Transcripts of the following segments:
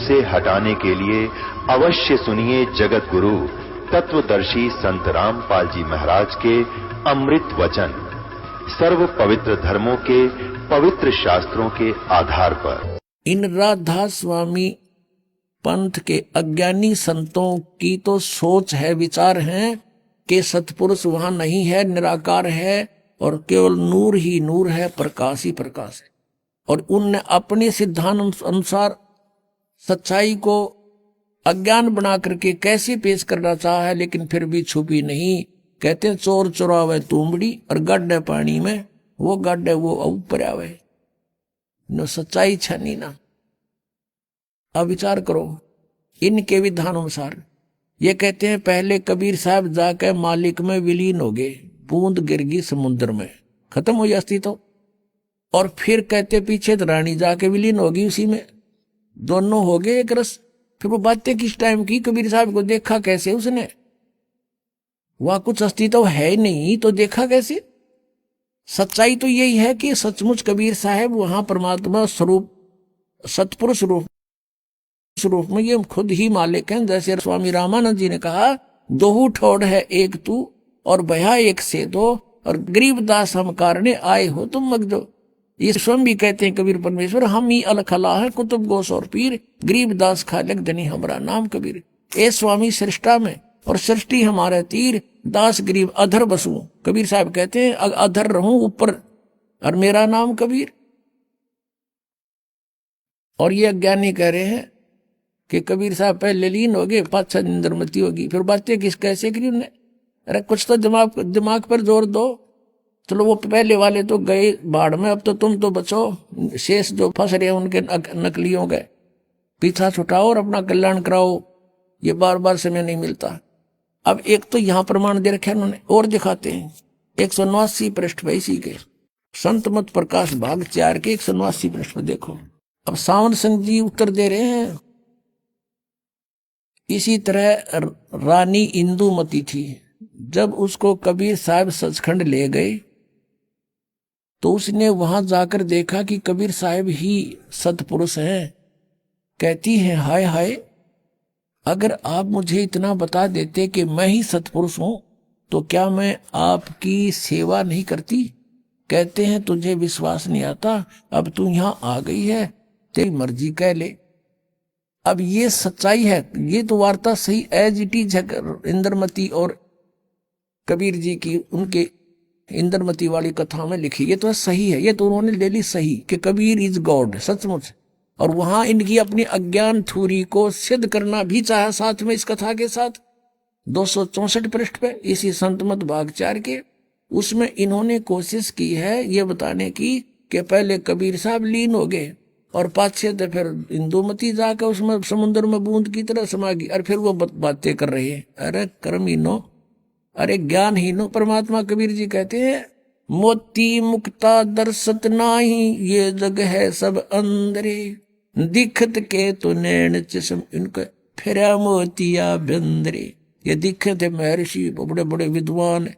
से हटाने के लिए अवश्य सुनिए जगत गुरु तत्वदर्शी संत रामपाल जी महाराज के अमृत वचन, सर्व पवित्र धर्मों के पवित्र शास्त्रों के आधार पर। इन राधा स्वामी पंथ के अज्ञानी संतों की तो सोच है, विचार है कि सतपुरुष वहां नहीं है, निराकार है और केवल नूर ही नूर है, प्रकाश ही प्रकाश है। और उनने अपने सिद्धांत अनुसार सच्चाई को अज्ञान बना करके कैसे पेश करना चाहा है, लेकिन फिर भी छुपी नहीं। कहते हैं चोर चुरावे तुमड़ी और गड्ढे पानी में, वो गड्ढे वो ऊपर आवे न सच्चाई छनी ना। अब विचार करो इनके विधान अनुसार। ये कहते हैं पहले कबीर साहब जाकर मालिक में विलीन हो गए, बूंद गिर गई समुद्र में, खत्म हो जाती तो। और फिर कहते पीछे तो रानी जाके विलीन होगी उसी में, दोनों हो गए एक रस। फिर वो बातें किस टाइम की, कबीर साहब को देखा कैसे उसने, वहां कुछ अस्तित्व है ही नहीं तो देखा कैसे। सच्चाई तो यही है कि सचमुच कबीर साहब वहां परमात्मा स्वरूप सतपुरुष रूप में ये खुद ही मालिक हैं। जैसे स्वामी रामानंद जी ने कहा, दोहू ठोड़ है एक तू और भया एक से दो, और गरीबदास हम कारणे आए हो तुम मगदो। ये स्वयं भी कहते हैं कबीर परमेश्वर, हम ही अलखला है कुतुब गोस और पीर, गरीबदास खालक धनी हमारा नाम कबीर। ए स्वामी सृष्टा में और सृष्टि हमारे तीर, दास गरीब अधर बसू। कबीर साहब कहते हैं अधर रहूं ऊपर और मेरा नाम कबीर। और ये अज्ञानी कह रहे हैं कि कबीर साहब पहले लीन हो गए, पाछा निंद्रमती होगी। फिर बातें किस कैसे करी उन्हें? अरे कुछ तो दिमाग पर जोर दो। चलो वो पहले वाले तो गए बाढ़ में, अब तो तुम तो बचो, शेष जो फंस रहे हैं उनके नकलियों गए, पीछा छुटाओ और अपना कल्याण कराओ। ये बार बार समय नहीं मिलता। अब एक तो यहां प्रमाण दे रखे उन्होंने, और दिखाते हैं 189 पृष्ठ पे इसी के संत मत प्रकाश भाग 4 के 189 पृष्ठ पे देखो। अब सावन सिंह जी उत्तर दे रहे हैं, इसी तरह रानी इंदुमती थी, जब उसको कबीर साहब सचखंड ले गए तो उसने वहां जाकर देखा कि कबीर साहब ही सतपुरुष हैं। कहती है हाय हाय, अगर आप मुझे इतना बता देते कि मैं ही सतपुरुष हूं तो क्या मैं आपकी सेवा नहीं करती। कहते हैं तुझे विश्वास नहीं आता, अब तू यहां आ गई है, तेरी मर्जी कह ले। अब ये सच्चाई है, ये तो वार्ता सही एज इट इज है इंद्रमती और कबीर जी की, उनके इंद्रमती वाली कथा में लिखी। ये तो सही है, ये तो उन्होंने ले ली सही कि कबीर इज गॉड सचमुच। और वहां इनकी अपनी अज्ञान थ्योरी को सिद्ध करना भी चाहा साथ में इस कथा के साथ। 264 पृष्ठ पे इसी संतमत भाग 4 के, उसमें इन्होंने कोशिश की है ये बताने की कि पहले कबीर साहब लीन हो गए और पाछे तो फिर इंदुमती जाकर उसमें समुद्र में बूंद की तरह समा गई, और फिर वो बातें कर रही है। अरे कर्महीनो, अरे ज्ञानहीनो। परमात्मा कबीर जी कहते हैं, मोती मुक्ता दर्शत नाही, ये जग है सब अंदरे, दिखत के तो नैन चश्म इनके फिरा मोतिया बंदरे। ये दिखे थे महर्षि, बड़े बड़े विद्वान,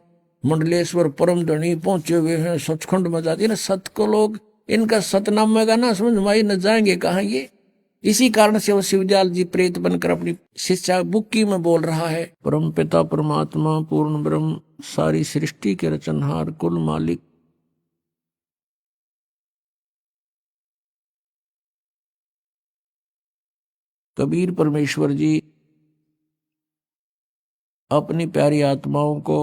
मंडलेश्वर परम धनी पहुंचे हुए हैं, सचखंड में जाते ना सत को लोग, इनका सतनामे का ना समझ माई न जाएंगे कहाँ ये। इसी कारण से वो शिवदयाल जी प्रेत बनकर अपनी शिष्या बुक्की में बोल रहा है, परम पिता परमात्मा पूर्ण ब्रह्म सारी सृष्टि के रचनहार कुल मालिक, कबीर परमेश्वर जी अपनी प्यारी आत्माओं को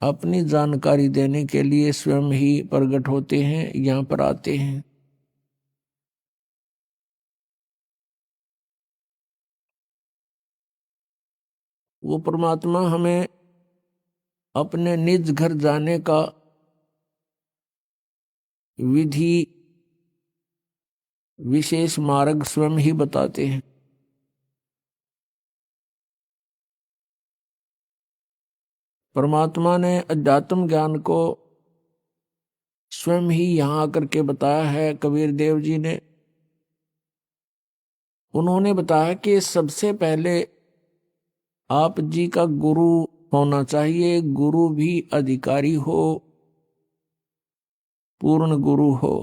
अपनी जानकारी देने के लिए स्वयं ही प्रकट होते हैं, यहाँ पर आते हैं। वो परमात्मा हमें अपने निज घर जाने का विधि विशेष मार्ग स्वयं ही बताते हैं। परमात्मा ने अध्यात्म ज्ञान को स्वयं ही यहां आकर के बताया है। कबीर देव जी ने, उन्होंने बताया कि सबसे पहले आप जी का गुरु होना चाहिए, गुरु भी अधिकारी हो, पूर्ण गुरु हो।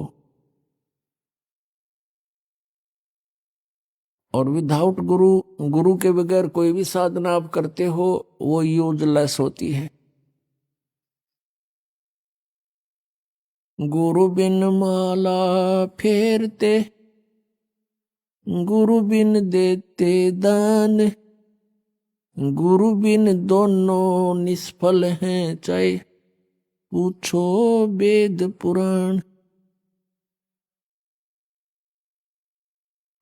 और विदाउट गुरु, गुरु के बगैर कोई भी साधना आप करते हो वो यूजलेस होती है। गुरु बिन माला फेरते, गुरु बिन देते दान, गुरु बिन दोनों निष्फल हैं, चाहे पूछो वेद पुराण।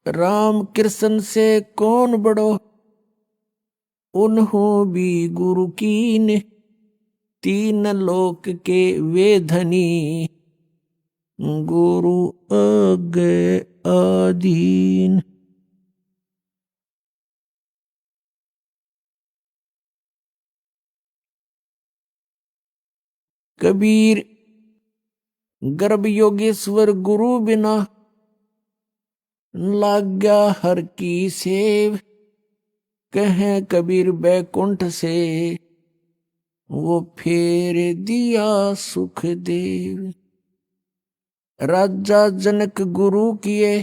राम कृष्ण से कौन बड़ो, उन्हों भी गुरु कीन, तीन लोक के वे धनी, गुरु आगे आधीन। कबीर गर्भ योगेश्वर गुरु बिना, लाग्या हर की सेव, कहें कबीर बैकुंठ से, वो फेर दिया सुख देव। राजा जनक गुरु किए,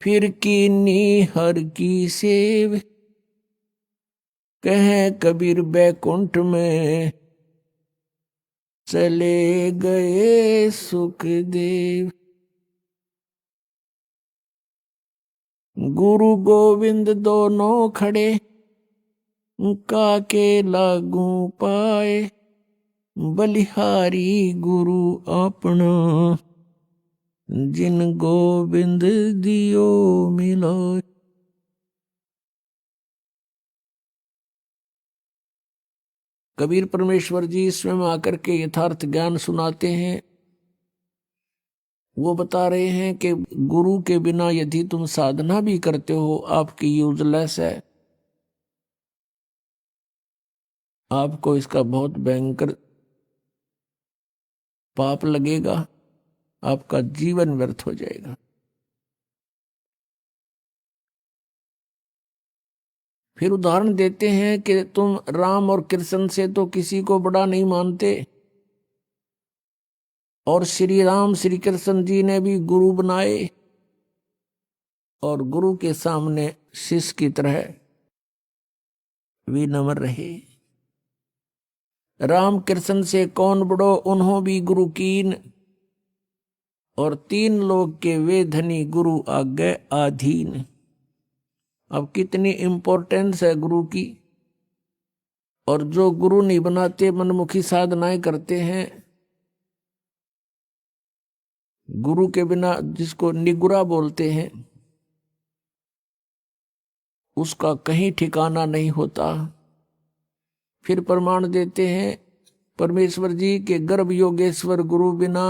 फिर कीनी हर की सेव, कहें कबीर बैकुंठ में, चले गए सुखदेव। गुरु गोविंद दोनों खड़े, काके लागू पाए, बलिहारी गुरु अपना, जिन गोविंद दियो मिलो। कबीर परमेश्वर जी स्वयं आकर के यथार्थ ज्ञान सुनाते हैं। वो बता रहे हैं कि गुरु के बिना यदि तुम साधना भी करते हो आपकी यूजलेस है, आपको इसका बहुत भयंकर पाप लगेगा, आपका जीवन व्यर्थ हो जाएगा। फिर उदाहरण देते हैं कि तुम राम और कृष्ण से तो किसी को बड़ा नहीं मानते, और श्री राम श्री कृष्ण जी ने भी गुरु बनाए, और गुरु के सामने शिष्य की तरह विनम्र रहे। राम कृष्ण से कौन बड़ो, उन्हों भी गुरु कीन, और तीन लोग के वे धनी, गुरु आगे आधीन। अब कितनी इंपॉर्टेंस है गुरु की। और जो गुरु नहीं बनाते, मनमुखी साधनाएं करते हैं, गुरु के बिना, जिसको निगुरा बोलते हैं, उसका कहीं ठिकाना नहीं होता। फिर प्रमाण देते हैं परमेश्वर जी के गर्भ योगेश्वर गुरु बिना,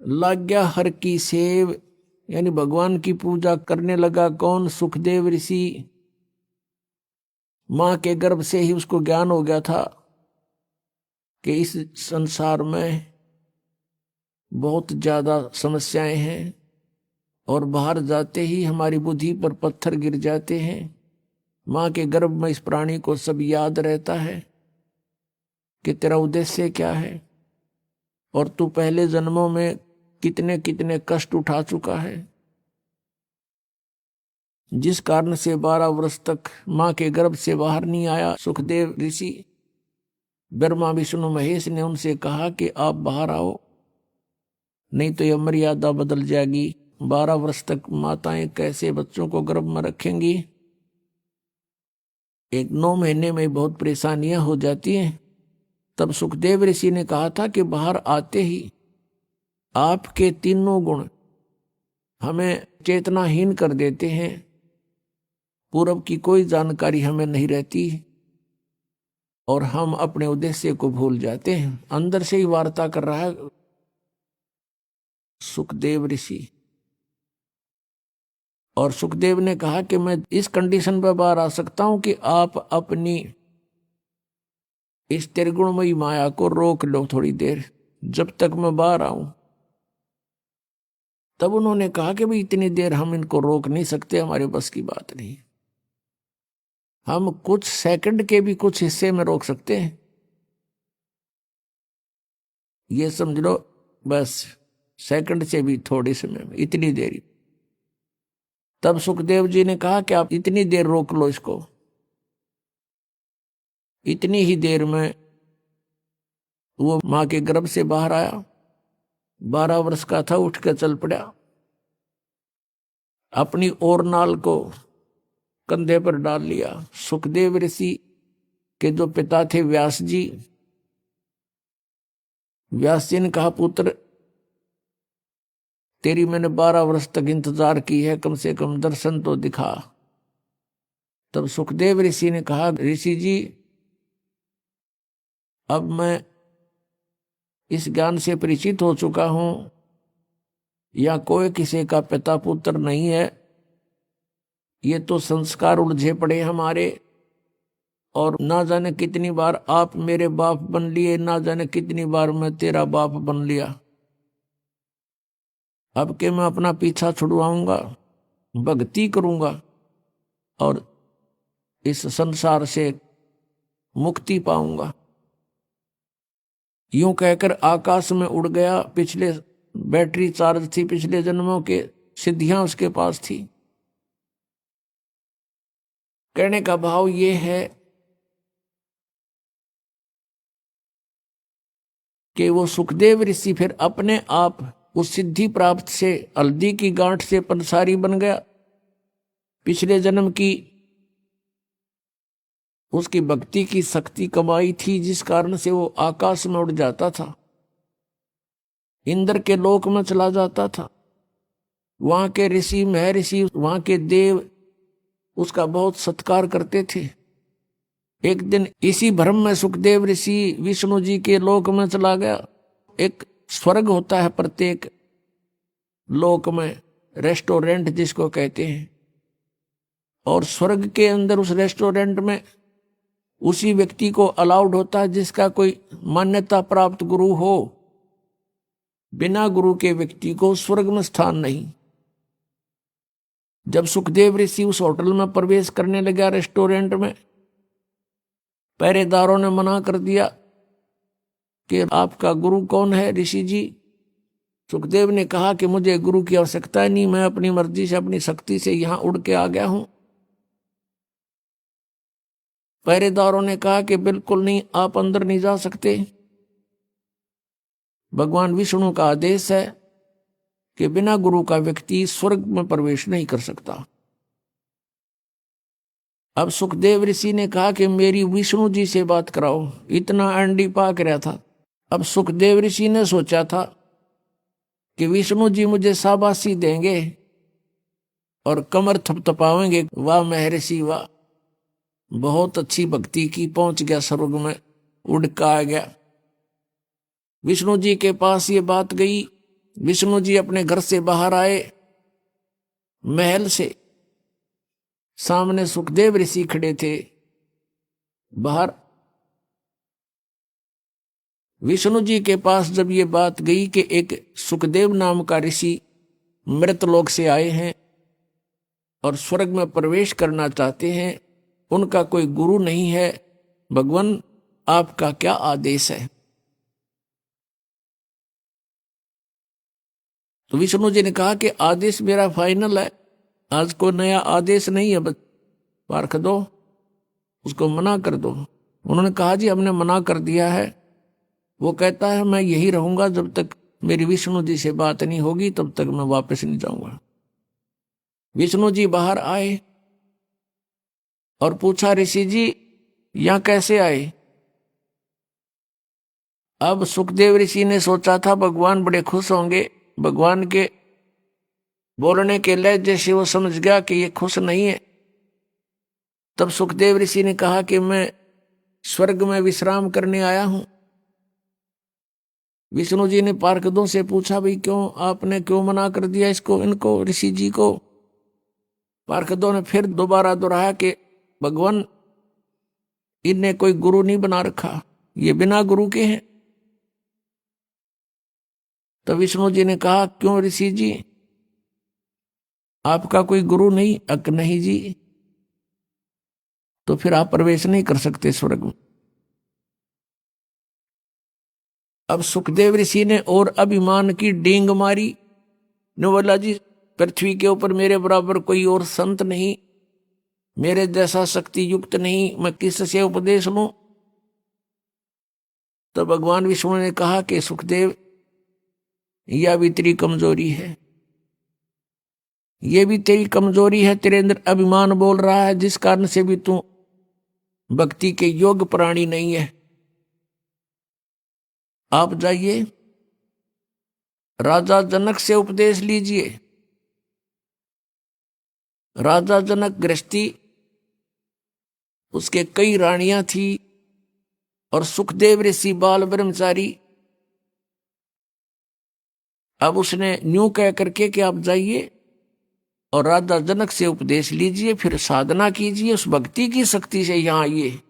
लाग्या हर की सेव, यानी भगवान की पूजा करने लगा कौन, सुखदेव ऋषि। मां के गर्भ से ही उसको ज्ञान हो गया था कि इस संसार में बहुत ज्यादा समस्याएं हैं, और बाहर जाते ही हमारी बुद्धि पर पत्थर गिर जाते हैं। मां के गर्भ में इस प्राणी को सब याद रहता है कि तेरा उद्देश्य क्या है, और तू पहले जन्मों में कितने कितने कष्ट उठा चुका है, जिस कारण से 12 वर्ष तक मां के गर्भ से बाहर नहीं आया। सुखदेव ऋषि, ब्रह्मा विष्णु महेश ने उनसे कहा कि आप बाहर आओ, नहीं तो यह मर्यादा बदल जाएगी। 12 वर्ष तक माताएं कैसे बच्चों को गर्भ में रखेंगी, 9 महीने में बहुत परेशानियां हो जाती हैं। तब सुखदेव ऋषि ने कहा था कि बाहर आते ही आपके तीनों गुण हमें चेतनाहीन कर देते हैं, पूर्व की कोई जानकारी हमें नहीं रहती, और हम अपने उद्देश्य को भूल जाते हैं। अंदर से ही वार्ता कर रहा है सुखदेव ऋषि। और सुखदेव ने कहा कि मैं इस कंडीशन पर बाहर आ सकता हूं कि आप अपनी इस त्रिगुणमयी माया को रोक लो थोड़ी देर, जब तक मैं बाहर आऊं। तब उन्होंने कहा कि भाई इतनी देर हम इनको रोक नहीं सकते, हमारे बस की बात नहीं। हम कुछ सेकंड के भी कुछ हिस्से में रोक सकते हैं, ये समझ लो बस सेकंड से भी थोड़े समय में, इतनी देरी। तब सुखदेव जी ने कहा कि आप इतनी देर रोक लो इसको। इतनी ही देर में वो मां के गर्भ से बाहर आया, 12 वर्ष का था, उठ कर चल पड़ा, अपनी और नाल को कंधे पर डाल लिया। सुखदेव ऋषि के जो पिता थे व्यास जी, व्यास जी ने कहा पुत्र तेरी मैंने 12 वर्ष तक इंतजार की है, कम से कम दर्शन तो दिखा। तब सुखदेव ऋषि ने कहा ऋषि जी अब मैं इस ज्ञान से परिचित हो चुका हूं, या कोई किसी का पिता पुत्र नहीं है, ये तो संस्कार उलझे पड़े हमारे, और ना जाने कितनी बार आप मेरे बाप बन लिए, ना जाने कितनी बार मैं तेरा बाप बन लिया। अब के मैं अपना पीछा छुड़वाऊंगा, भक्ति करूंगा और इस संसार से मुक्ति पाऊंगा। यूं कहकर आकाश में उड़ गया। पिछले बैटरी चार्ज थी, पिछले जन्मों के सिद्धियां उसके पास थी। कहने का भाव ये है कि वो सुखदेव ऋषि फिर अपने आप उस सिद्धि प्राप्त से, हल्दी की गांठ से पंसारी बन गया। पिछले जन्म की उसकी भक्ति की शक्ति कमाई थी, जिस कारण से वो आकाश में उड़ जाता था, इंद्र के लोक में चला जाता था। वहां के ऋषि महर्षि, वहां के देव उसका बहुत सत्कार करते थे। एक दिन इसी भ्रम में सुखदेव ऋषि विष्णु जी के लोक में चला गया। एक स्वर्ग होता है प्रत्येक लोक में, रेस्टोरेंट जिसको कहते हैं, और स्वर्ग के अंदर उस रेस्टोरेंट में उसी व्यक्ति को अलाउड होता है जिसका कोई मान्यता प्राप्त गुरु हो। बिना गुरु के व्यक्ति को स्वर्ग में स्थान नहीं। जब सुखदेव ऋषि उस होटल में प्रवेश करने लगा, रेस्टोरेंट में, पहरेदारों ने मना कर दिया कि आपका गुरु कौन है ऋषि जी। सुखदेव ने कहा कि मुझे गुरु की आवश्यकता नहीं, मैं अपनी मर्जी से, अपनी शक्ति से यहां उड़ के आ गया हूं। पहरेदारों ने कहा कि बिल्कुल नहीं, आप अंदर नहीं जा सकते। भगवान विष्णु का आदेश है कि बिना गुरु का व्यक्ति स्वर्ग में प्रवेश नहीं कर सकता। अब सुखदेव ऋषि ने कहा कि मेरी विष्णु जी से बात कराओ। इतना अंडी पाक रहा था। अब सुखदेव ऋषि ने सोचा था कि विष्णु जी मुझे शाबाशी देंगे और कमर थपथपावेंगे, वाह महर्षि वाह, बहुत अच्छी भक्ति की, पहुंच गया स्वर्ग में, उड़ का आ गया। विष्णु जी के पास ये बात गई। विष्णु जी अपने घर से बाहर आए, महल से। सामने सुखदेव ऋषि खड़े थे बाहर। विष्णु जी के पास जब ये बात गई कि एक सुखदेव नाम का ऋषि मृतलोक से आए हैं और स्वर्ग में प्रवेश करना चाहते हैं, उनका कोई गुरु नहीं है, भगवान आपका क्या आदेश है। तो विष्णु जी ने कहा कि आदेश मेरा फाइनल है, आज कोई नया आदेश नहीं है, बस पार्ख दो, उसको मना कर दो। उन्होंने कहा जी हमने मना कर दिया है। वो कहता है मैं यही रहूंगा जब तक मेरी विष्णु जी से बात नहीं होगी, तब तक मैं वापस नहीं जाऊंगा। विष्णु जी बाहर आए और पूछा ऋषि जी यहां कैसे आए। अब सुखदेव ऋषि ने सोचा था भगवान बड़े खुश होंगे। भगवान के बोलने के लहजे से वो समझ गया कि ये खुश नहीं है। तब सुखदेव ऋषि ने कहा कि मैं स्वर्ग में विश्राम करने आया हूं। विष्णु जी ने पार्षदों से पूछा भाई क्यों, आपने क्यों मना कर दिया इसको, इनको, ऋषि जी को। पार्षदों ने फिर दोबारा दोहराया कि भगवान इनने कोई गुरु नहीं बना रखा, ये बिना गुरु के हैं। तो विष्णु जी ने कहा क्यों ऋषि जी, आपका कोई गुरु नहीं? अक नहीं जी। तो फिर आप प्रवेश नहीं कर सकते स्वर्ग में। अब सुखदेव ऋषि ने और अभिमान की डींग मारी, ने बोला जी पृथ्वी के ऊपर मेरे बराबर कोई और संत नहीं, मेरे जैसा शक्ति युक्त नहीं, मैं किससे उपदेश लूं। तो भगवान विष्णु ने कहा कि सुखदेव यह भी तेरी कमजोरी है, ये भी तेरी कमजोरी है, तेरे अंदर अभिमान बोल रहा है, जिस कारण से भी तू भक्ति के योग्य प्राणी नहीं है। आप जाइए राजा जनक से उपदेश लीजिए। राजा जनक गृहस्थी, उसके कई रानियां थी, और सुखदेव ऋषि बाल ब्रह्मचारी। अब उसने न्यू कह करके कि आप जाइए और राजा जनक से उपदेश लीजिए, फिर साधना कीजिए, उस भक्ति की शक्ति से यहां आइए।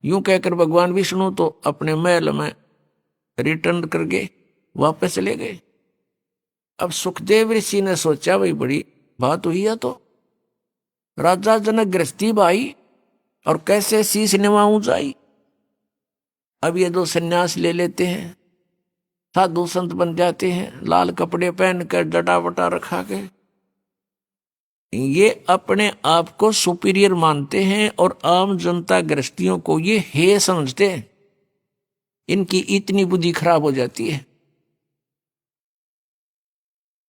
यूं कहकर भगवान विष्णु तो अपने महल में रिटर्न कर गए, वापस चले गए। अब सुखदेव ऋषि ने सोचा भाई बड़ी बात हुई है, तो राजा जनक गृहस्थी भाई और कैसे शीश निभाऊं जाई। अब ये दो सन्यास ले लेते हैं, साधु संत बन जाते हैं, लाल कपड़े पहनकर जटा वटा रखा के। ये अपने आप को सुपीरियर मानते हैं और आम जनता गृहस्थियों को ये हे समझते हैं। इनकी इतनी बुद्धि खराब हो जाती है,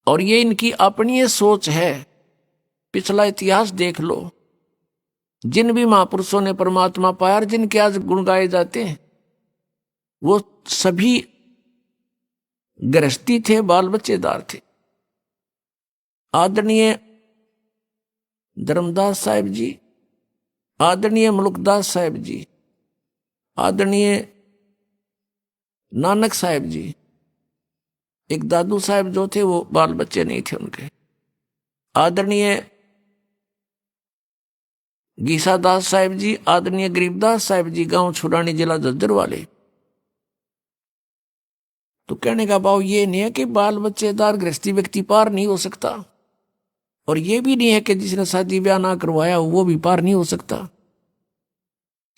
और ये इनकी अपनी ये सोच है। पिछला इतिहास देख लो, जिन भी महापुरुषों ने परमात्मा पाया और जिनके आज गुण गाए जाते हैं, वो सभी गृहस्थी थे, बाल बच्चेदार थे। आदरणीय धर्मदास साहिब जी, आदरणीय मुल्कदास साहिब जी, आदरणीय नानक साहिब जी, एक दादू साहिब जो थे वो बाल बच्चे नहीं थे उनके। आदरणीय गीसादास साहिब जी, आदरणीय गरीबदास साहिब जी, गांव छुड़ानी, जिला झज्जर वाले। तो कहने का भाव ये नहीं है कि बाल बच्चेदार गृहस्थी व्यक्ति पार नहीं हो सकता, और ये भी नहीं है कि जिसने शादी ब्याह ना करवाया वो भी पार नहीं हो सकता।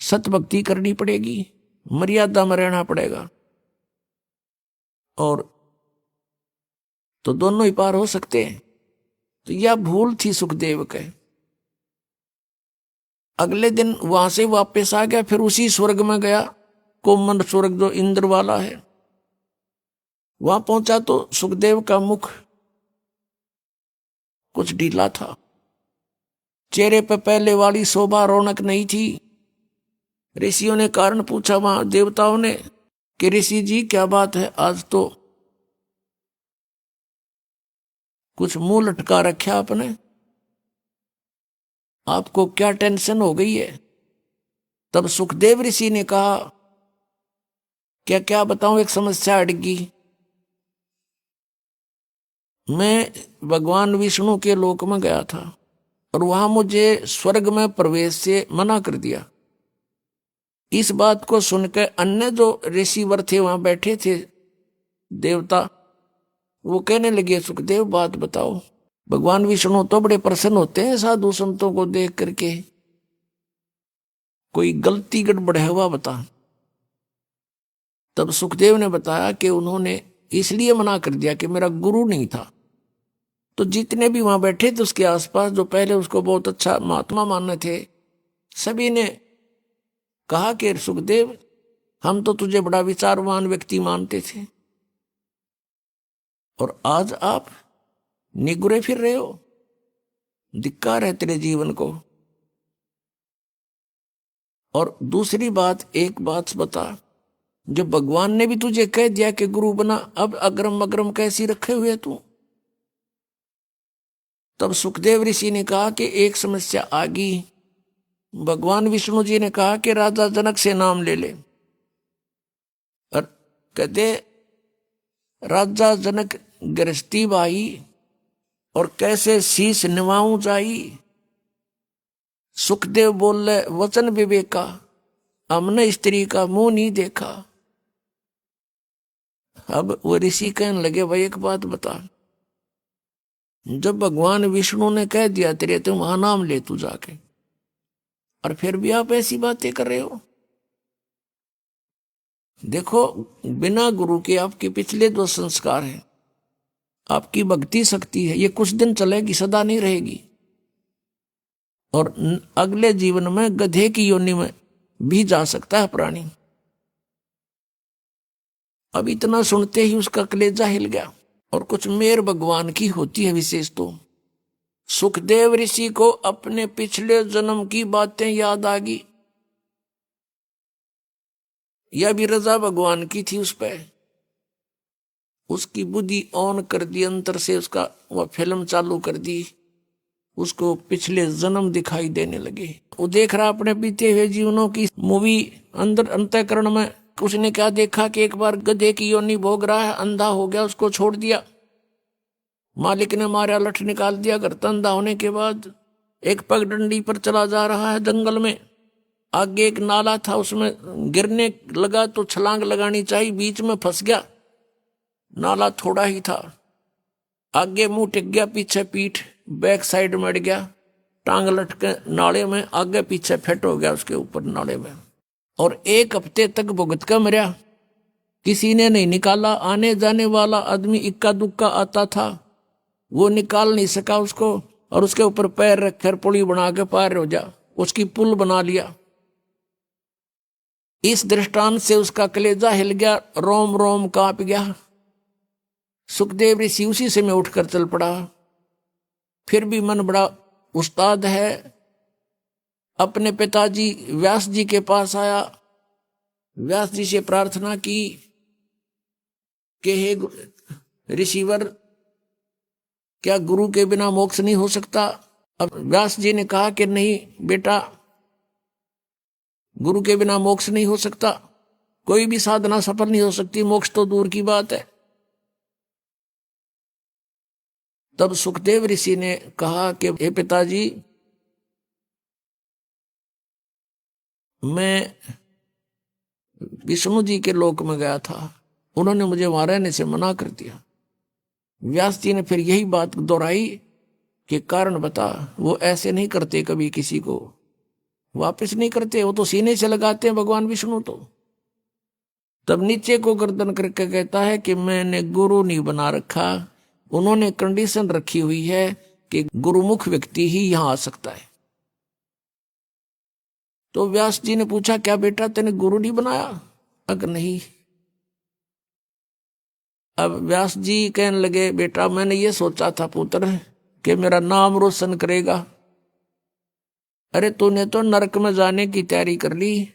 सत भक्ति करनी पड़ेगी, मर्यादा में रहना पड़ेगा, और तो दोनों ही पार हो सकते हैं। तो यह भूल थी सुखदेव के। अगले दिन वहां से वापस आ गया, फिर उसी स्वर्ग में गया, कोमल स्वर्ग जो इंद्र वाला है। वहां पहुंचा तो सुखदेव का मुख कुछ ढीला था, चेहरे पर पहले वाली शोभा रौनक नहीं थी। ऋषियों ने कारण पूछा, वहां देवताओं ने, कि ऋषि जी क्या बात है, आज तो कुछ मुंह लटका रखा आपने, आपको क्या टेंशन हो गई है। तब सुखदेव ऋषि ने कहा, क्या क्या बताऊं, एक समस्या अड़गी। मैं भगवान विष्णु के लोक में गया था, और वहां मुझे स्वर्ग में प्रवेश से मना कर दिया। इस बात को सुनकर अन्य जो ऋषिवर थे वहां बैठे थे देवता, वो कहने लगे, सुखदेव बात बताओ। भगवान विष्णु तो बड़े प्रसन्न होते हैं साधु संतों को देख करके, कोई गलती गड़बड़ है हुआ बता। तब सुखदेव ने बताया कि उन्होंने इसलिए मना कर दिया कि मेरा गुरु नहीं था। तो जितने भी वहां बैठे थे उसके आसपास, जो पहले उसको बहुत अच्छा महात्मा मानने थे, सभी ने कहा कि सुखदेव हम तो तुझे बड़ा विचारवान व्यक्ति मानते थे, और आज आप निगुरे फिर रहे हो, धिक्कार है तेरे जीवन को। और दूसरी बात, एक बात बता, जो भगवान ने भी तुझे कह दिया कि गुरु बना, अब अग्रम अग्रम कैसी रखे हुए तू। तब सुखदेव ऋषि ने कहा कि एक समस्या आ गई। भगवान विष्णु जी ने कहा कि राजा जनक से नाम ले ले, और कहते राजा जनक गृहस्थी भाई और कैसे शीश निभाऊं जाई। सुखदेव बोले, वचन विवेका, हमने स्त्री का मुंह नहीं देखा। अब वो ऋषि कहने लगे, भाई एक बात बता, जब भगवान विष्णु ने कह दिया तेरे, तुम वहां नाम ले तू जाके, और फिर भी आप ऐसी बातें कर रहे हो। देखो, बिना गुरु के आपके पिछले जो संस्कार हैं, आपकी भक्ति शक्ति है, ये कुछ दिन चलेगी, सदा नहीं रहेगी। और अगले जीवन में गधे की योनि में भी जा सकता है प्राणी। अब इतना सुनते ही उसका कलेजा हिल गया। और कुछ मेर भगवान की होती है विशेष तो। सुखदेव ऋषि को अपने पिछले जन्म की बातें याद आ गई। यह भी रजा भगवान की थी उस पर। उसकी बुद्धि ऑन कर दी, अंतर से उसका वह फिल्म चालू कर दी, उसको पिछले जन्म दिखाई देने लगे। वो देख रहा अपने बीते हुए जीवनों की मूवी अंदर अंतःकरण में। उसने क्या देखा कि एक बार गधे की योनि भोग रहा है, अंधा हो गया, उसको छोड़ दिया, मालिक ने मारा, लठ निकाल दिया। घर अंधा होने के बाद एक पगडंडी पर चला जा रहा है जंगल में, आगे एक नाला था, उसमें गिरने लगा तो छलांग लगानी चाहिए, बीच में फंस गया। नाला थोड़ा ही था, आगे मुंह टिक गया, पीछे पीठ, बैक साइड में अड़ गया, टांग लटके नाले में, आगे पीछे फेट हो गया उसके ऊपर नाले में। और 1 हफ्ते तक भुगत कर मरा, किसी ने नहीं निकाला। आने जाने वाला आदमी इक्का दुक्का आता था, वो निकाल नहीं सका उसको, और उसके ऊपर पैर रखकर पुली बना के पार हो जा, उसकी पुल बना लिया। इस दृष्टांत से उसका कलेजा हिल गया, रोम रोम कांप गया। सुखदेव ऋषि उसी से में उठकर चल पड़ा। फिर भी मन बड़ा उस्ताद है, अपने पिताजी व्यास जी के पास आया, व्यास जी से प्रार्थना की कि हे ऋषिवर, क्या गुरु के बिना मोक्ष नहीं हो सकता? अब व्यास जी ने कहा कि नहीं बेटा, गुरु के बिना मोक्ष नहीं हो सकता, कोई भी साधना सफल नहीं हो सकती, मोक्ष तो दूर की बात है। तब सुखदेव ऋषि ने कहा कि हे पिताजी, मैं विष्णु जी के लोक में गया था, उन्होंने मुझे वहां रहने से मना कर दिया। व्यास जी ने फिर यही बात दोहराई कि कारण बता। वो ऐसे नहीं करते, कभी किसी को वापस नहीं करते, वो तो सीने से लगाते हैं भगवान विष्णु तो। तब नीचे को गर्दन करके कहता है कि मैंने गुरु नहीं बना रखा, उन्होंने कंडीशन रखी हुई है कि गुरुमुख व्यक्ति ही यहां आ सकता है। तो व्यास जी ने पूछा, क्या बेटा तेने गुरु नहीं बनाया? अगर नहीं। अब व्यास जी कहने लगे, बेटा मैंने ये सोचा था पुत्र कि मेरा नाम रोशन करेगा। अरे तूने तो नरक में जाने की तैयारी कर ली,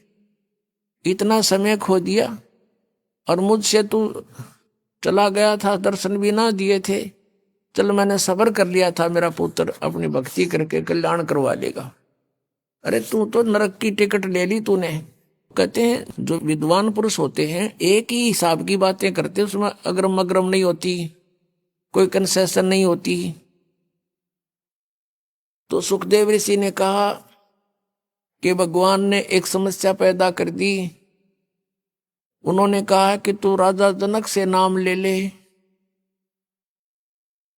इतना समय खो दिया, और मुझसे तू चला गया था, दर्शन भी ना दिए थे। चल मैंने सब्र कर लिया था, मेरा पुत्र अपनी भक्ति करके कल्याण करवा लेगा। अरे तू तो नरक की टिकट ले ली तूने। कहते हैं जो विद्वान पुरुष होते हैं एक ही हिसाब की बातें करते, उसमें अग्रम अग्रम नहीं होती, कोई कंसेशन नहीं होती। तो सुखदेव ऋषि ने कहा कि भगवान ने एक समस्या पैदा कर दी। उन्होंने कहा कि तू राजा जनक से नाम ले ले,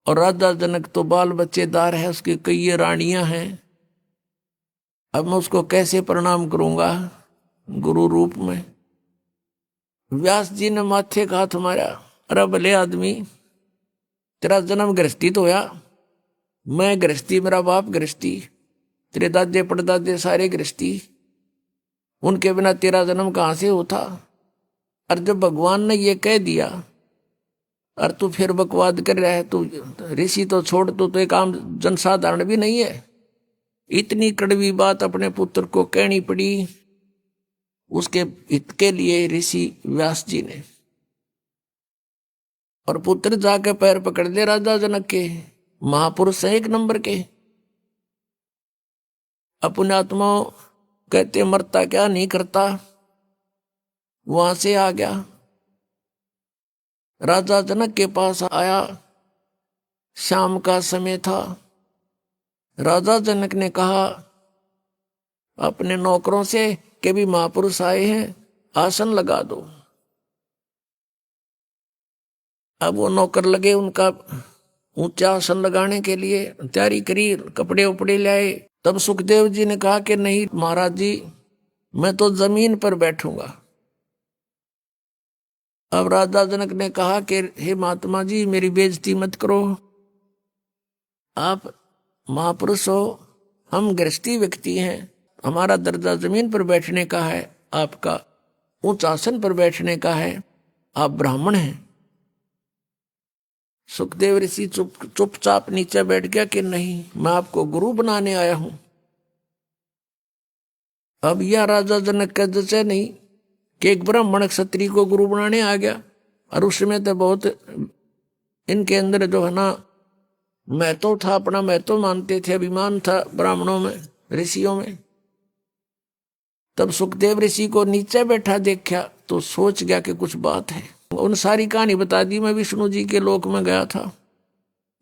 और राजा जनक तो बाल बच्चेदार है, उसकी कई रानियां हैं। अब मैं उसको कैसे प्रणाम करूंगा गुरु रूप में? व्यास जी ने माथे का हाथ मारा, अरे भले आदमी, तेरा जन्म गृहस्थी तो होया, मैं गृहस्थी, मेरा बाप गृहस्थी, तेरे दादे पड़दादे सारे गृहस्थी, उनके बिना तेरा जन्म कहां से होता? और जब भगवान ने ये कह दिया और तू फिर बकवाद कर रहा है, तू ऋषि तो छोड़, तू तो एक आम जनसाधारण भी नहीं है। इतनी कड़वी बात अपने पुत्र को कहनी पड़ी उसके हित के लिए ऋषि व्यास जी ने। और पुत्र जाके पैर पकड़ ले राजा जनक के, महापुरुष है 1 नंबर के। अपने आत्मा कहते मरता क्या नहीं करता, वहां से आ गया, राजा जनक के पास आया। शाम का समय था। राजा जनक ने कहा अपने नौकरों से कि भी महापुरुष आए हैं, आसन लगा दो। अब वो नौकर लगे उनका ऊंचा आसन लगाने के लिए, तैयारी करी, कपड़े उपड़े लाए। तब सुखदेव जी ने कहा कि नहीं महाराज जी, मैं तो जमीन पर बैठूंगा। अब राजा जनक ने कहा कि हे महात्मा जी, मेरी बेइज्जती मत करो, आप महापुरुष हो, हम गृहस्थी व्यक्ति हैं, हमारा दर्जा जमीन पर बैठने का है, आपका उच्च आसन पर बैठने का है, आप ब्राह्मण हैं। सुखदेव ऋषि चुपचाप नीचे बैठ गया कि नहीं, मैं आपको गुरु बनाने आया हूं। अब यह राजा जनक का जैसे नहीं कि एक ब्राह्मण क्षत्रिय को गुरु बनाने आ गया, और उस समय तो बहुत इनके अंदर जो है ना महत्व था, अपना महत्व मानते थे, अभिमान था ब्राह्मणों में, ऋषियों में। तब सुखदेव ऋषि को नीचे बैठा देखा तो सोच गया कि कुछ बात है। उन सारी कहानी बता दी, मैं विष्णु जी के लोक में गया था,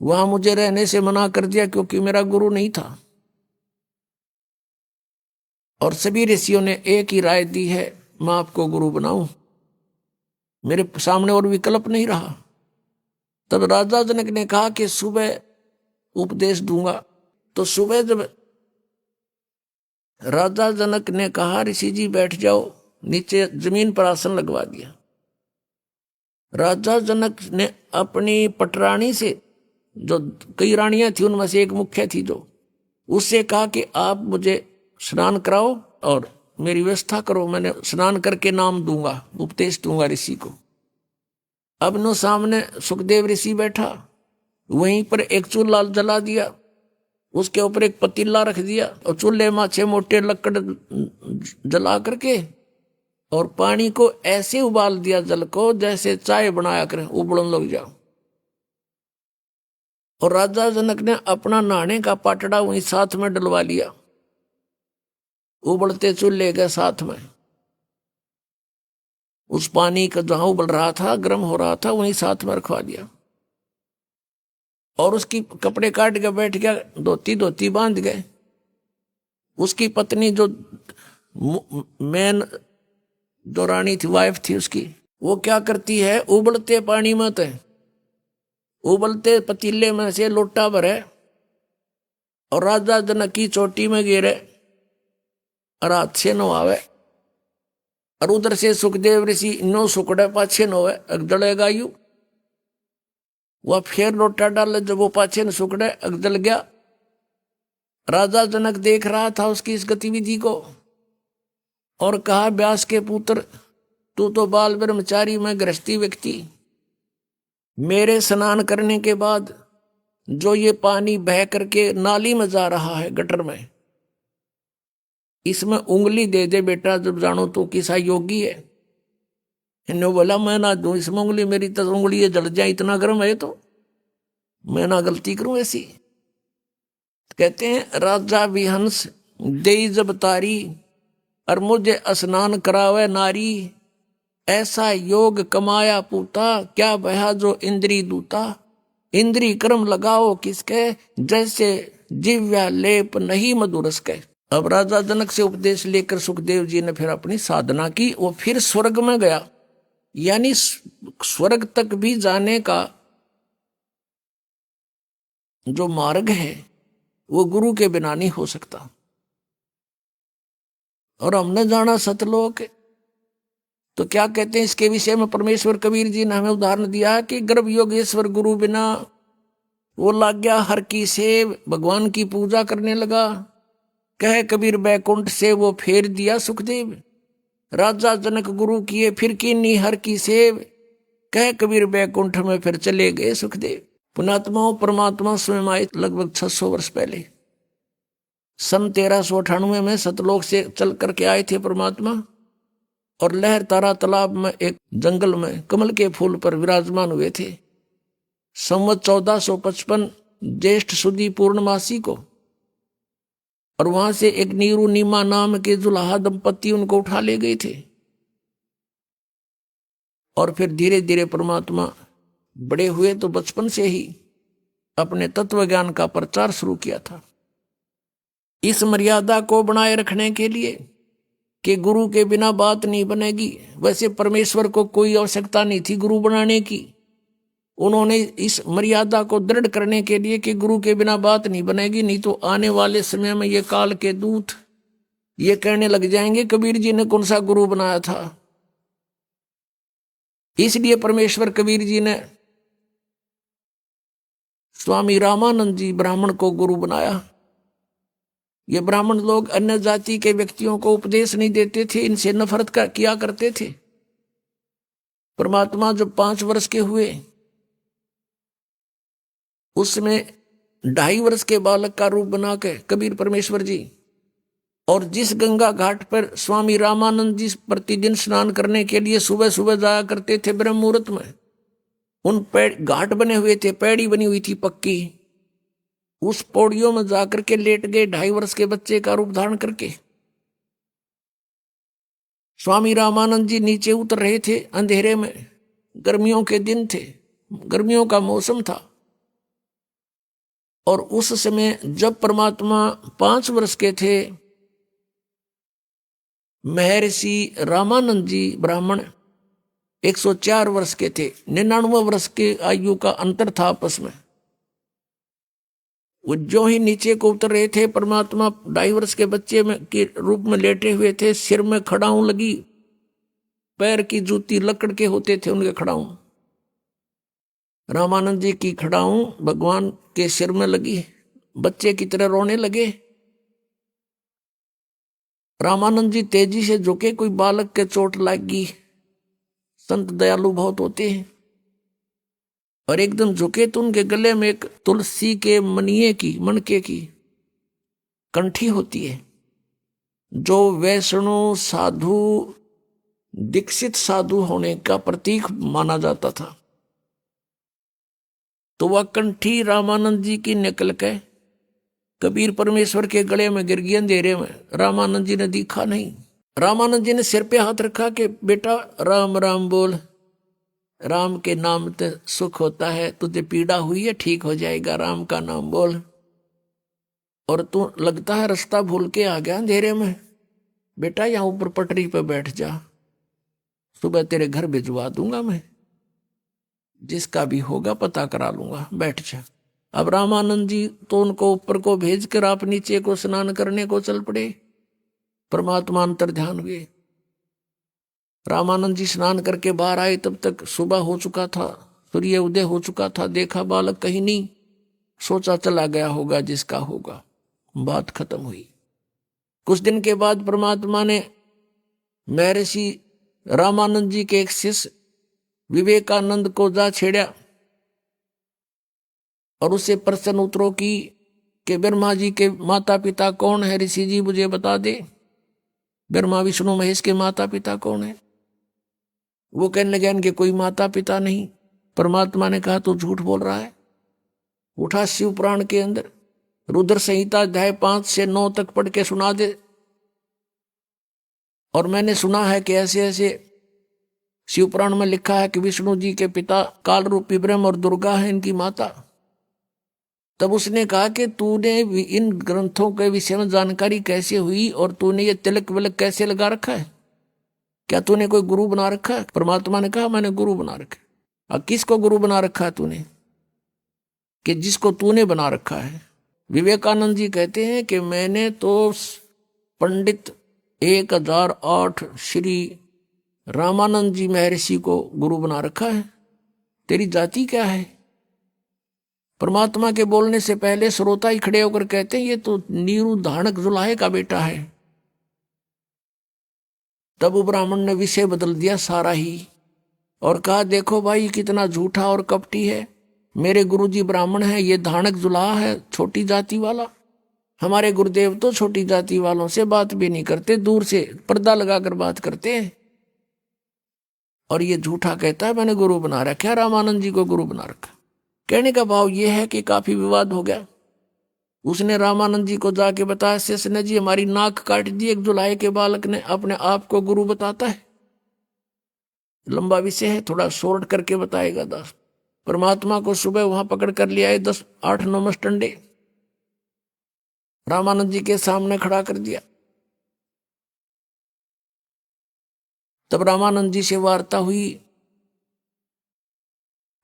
वहां मुझे रहने से मना कर दिया क्योंकि मेरा गुरु नहीं था, और सभी ऋषियों ने एक ही राय दी है, मैं आपको गुरु बनाऊं, मेरे सामने और विकल्प नहीं रहा। तब राजा जनक ने कहा कि सुबह उपदेश दूंगा। तो सुबह जब राजा जनक ने कहा ऋषि जी बैठ जाओ, नीचे जमीन पर आसन लगवा दिया। राजा जनक ने अपनी पटरानी से, जो कई रानियां थी उनमें से एक मुख्य थी, जो उससे कहा कि आप मुझे स्नान कराओ और मेरी व्यवस्था करो, मैंने स्नान करके नाम दूंगा, उपदेश दूंगा ऋषि को। अब नो सामने सुखदेव ऋषि बैठा, वहीं पर एक चूल्हा जला दिया, उसके ऊपर एक पतीला रख दिया और चूल्हे में 6 मोटे लकड़ जला करके और पानी को ऐसे उबाल दिया, जल को जैसे चाय बनाया करें, उबलन लग जाओ। और राजा जनक ने अपना नहाने का पाटड़ा वहीं साथ में डलवा लिया, उबलते चूल्हे के साथ में। उस पानी का जहां उबल रहा था, गर्म हो रहा था, वहीं साथ में रखवा दिया। और उसकी कपड़े काट के बैठ गया, धोती बांध गए। उसकी पत्नी जो मेन जो रानी थी, वाइफ थी उसकी, वो क्या करती है, उबलते पानी में तो उबलते पतीले में से लोटा भरे और राजा जनक की चोटी में गिरे और हाथ से नहावे, और उधर से सुखदेव ऋषि नो सुकड़े पाछे नोवे, जलेगा यू। वह फिर लोटा डाले, जब वो पाछे न सुकड़े जल गया। राजा जनक देख रहा था उसकी इस गतिविधि को और कहा, व्यास के पुत्र, तू तो बाल ब्रह्मचारी, मैं गृहस्थी व्यक्ति, मेरे स्नान करने के बाद जो ये पानी बह करके नाली में जा रहा है, गटर में, इसमें उंगली दे दे बेटा, जब जानो तो किसा योगी है। इन्होंने बोला, मैं ना दूं इसमें उंगली, मेरी तो उंगली जल जाए, इतना गर्म है तो मैं ना गलती करूं ऐसी। कहते हैं, राजा विहंस दे जब तारी और मुझे स्नान करावे नारी, ऐसा योग कमाया पूता, क्या बहा जो इंद्री दूता। इंद्री कर्म लगाओ किसके, जैसे जिव्या लेप नहीं मधुरस के। अब राजा जनक से उपदेश लेकर सुखदेव जी ने फिर अपनी साधना की, वो फिर स्वर्ग में गया। यानी स्वर्ग तक भी जाने का जो मार्ग है वो गुरु के बिना नहीं हो सकता। और हमने जाना सतलोक, तो क्या कहते हैं इसके विषय में, परमेश्वर कबीर जी ने हमें उदाहरण दिया कि गर्भ योगेश्वर गुरु बिना, वो लाग गया हर की सेव, भगवान की पूजा करने लगा। कहे कबीर बैकुंठ से वो फेर दिया सुखदेव, राजा जनक गुरु किए फिर कीनी हर की सेव। कहे कबीर बैकुंठ में फिर चले गए सुखदेव। पुणात्माओं, परमात्मा स्वयं आए लगभग 600 वर्ष पहले, सन 1398 में सतलोक से चल करके आए थे परमात्मा, और लहर तारा तालाब में एक जंगल में कमल के फूल पर विराजमान हुए थे। संवत 1455 ज्येष्ठ सुदी पूर्णमासी को, और वहां से एक नीरू नीमा नाम के जुलाहा दंपति उनको उठा ले गए थे। और फिर धीरे धीरे परमात्मा बड़े हुए तो बचपन से ही अपने तत्व ज्ञान का प्रचार शुरू किया था। इस मर्यादा को बनाए रखने के लिए कि गुरु के बिना बात नहीं बनेगी। वैसे परमेश्वर को कोई आवश्यकता नहीं थी गुरु बनाने की, उन्होंने इस मर्यादा को दृढ़ करने के लिए कि गुरु के बिना बात नहीं बनेगी, नहीं तो आने वाले समय में ये काल के दूत ये कहने लग जाएंगे कबीर जी ने कौन सा गुरु बनाया था। इसलिए परमेश्वर कबीर जी ने स्वामी रामानंद जी ब्राह्मण को गुरु बनाया। ये ब्राह्मण लोग अन्य जाति के व्यक्तियों को उपदेश नहीं देते थे, इनसे नफरत किया करते थे। परमात्मा जब 5 वर्ष के हुए, उसमें 2.5 वर्ष के बालक का रूप बना के कबीर परमेश्वर जी, और जिस गंगा घाट पर स्वामी रामानंद जी प्रतिदिन स्नान करने के लिए सुबह सुबह जाया करते थे ब्रह्म मुहूर्त में, उन घाट बने हुए थे, पैड़ी बनी हुई थी पक्की, उस पौड़ियों में जाकर के लेट गए 2.5 वर्ष के बच्चे का रूप धारण करके। स्वामी रामानंद जी नीचे उतर रहे थे अंधेरे में, गर्मियों के दिन थे, गर्मियों का मौसम था, और उस समय जब परमात्मा 5 वर्ष के थे, महर्षि रामानंद जी ब्राह्मण 104 वर्ष के थे, 99 वर्ष के आयु का अंतर था आपस में। वो जो ही नीचे को उतर रहे थे, परमात्मा 2.5 वर्ष के बच्चे में के रूप में लेटे हुए थे, सिर में खड़ाऊं लगी, पैर की जूती लकड़ के होते थे उनके खड़ाऊं, रामानंद जी की खड़ाऊं भगवान के सिर में लगी, बच्चे की तरह रोने लगे। रामानंद जी तेजी से झुके, कोई बालक के चोट लगी, संत दयालु बहुत होते हैं, और एकदम झुके तो उनके गले में एक तुलसी के मनके की कंठी होती है, जो वैष्णव साधु दीक्षित साधु होने का प्रतीक माना जाता था। तो वह कंठी रामानंद जी की निकल के कबीर परमेश्वर के गले में गिर गई अंधेरे में। रामानंद जी ने देखा नहीं। रामानंद जी ने सिर पे हाथ रखा कि बेटा राम राम बोल, राम के नाम से सुख होता है, तुझे पीड़ा हुई है ठीक हो जाएगा, राम का नाम बोल। और तू लगता है रास्ता भूल के आ गया अंधेरे में, बेटा यहाँ ऊपर पटरी पे बैठ जा, सुबह तेरे घर भिजवा दूंगा मैं, जिसका भी होगा पता करा लूंगा, बैठ जा। अब रामानंद जी तो उनको ऊपर को भेज कर आप नीचे को स्नान करने को चल पड़े। परमात्मा अंतर ध्यान हुए। रामानंद जी स्नान करके बाहर आए, तब तक सुबह हो चुका था, सूर्य उदय हो चुका था। देखा बालक कहीं नहीं, सोचा चला गया होगा जिसका होगा, बात खत्म हुई। कुछ दिन के बाद परमात्मा ने महर्षि रामानंद जी के एक शिष्य विवेकानंद को जा छेड़ा और उससे प्रश्न उत्तरों की कि ब्रह्मा जी के माता पिता कौन है, ऋषि जी मुझे बता दे, ब्रह्मा विष्णु महेश के माता पिता कौन है। वो कहने लगे इनके कोई माता पिता नहीं। परमात्मा ने कहा तू झूठ बोल रहा है, उठा शिव पुराण के अंदर रुद्र संहिता अध्याय 5 से 9 तक पढ़ के सुना दे। और मैंने सुना है कि ऐसे ऐसे शिव पुराण में लिखा है कि विष्णु जी के पिता काल रूपी ब्रह्म और दुर्गा है इनकी माता। तब उसने कहा कि तूने इन ग्रंथों के विषय में जानकारी कैसे हुई और तूने ये तिलक विलक कैसे लगा रखा है, क्या तूने कोई गुरु बना रखा है। परमात्मा ने कहा मैंने गुरु बना रखा है। अब किसको गुरु बना रखा है तूने, कि जिसको तूने बना रखा है। विवेकानंद जी कहते हैं कि मैंने तो पंडित 1008 श्री रामानंद जी महर्षि को गुरु बना रखा है, तेरी जाति क्या है। परमात्मा के बोलने से पहले श्रोता ही खड़े होकर कहते हैं ये तो नीरू धानक जुलाहे का बेटा है। तब वो ब्राह्मण ने विषय बदल दिया सारा ही और कहा देखो भाई कितना झूठा और कपटी है, मेरे गुरुजी ब्राह्मण है, ये धानक जुलाहा है छोटी जाति वाला। हमारे गुरुदेव तो छोटी जाति वालों से बात भी नहीं करते, दूर से पर्दा लगाकर बात करते हैं, और ये झूठा कहता है मैंने गुरु बना रखा है, रामानंद जी को गुरु बना रखा। कहने का भाव ये है कि काफी विवाद हो गया। उसने रामानंद जी को जाके बताया शिष्य ने जी हमारी नाक काट दी एक जुलाहे के बालक ने, अपने आप को गुरु बताता है। लंबा विषय है, थोड़ा शॉर्ट करके बताएगा दास। परमात्मा को सुबह वहां पकड़ कर ले आए 10-8-9 मस्टंडे, रामानंद जी के सामने खड़ा कर दिया। तब रामानंद जी से वार्ता हुई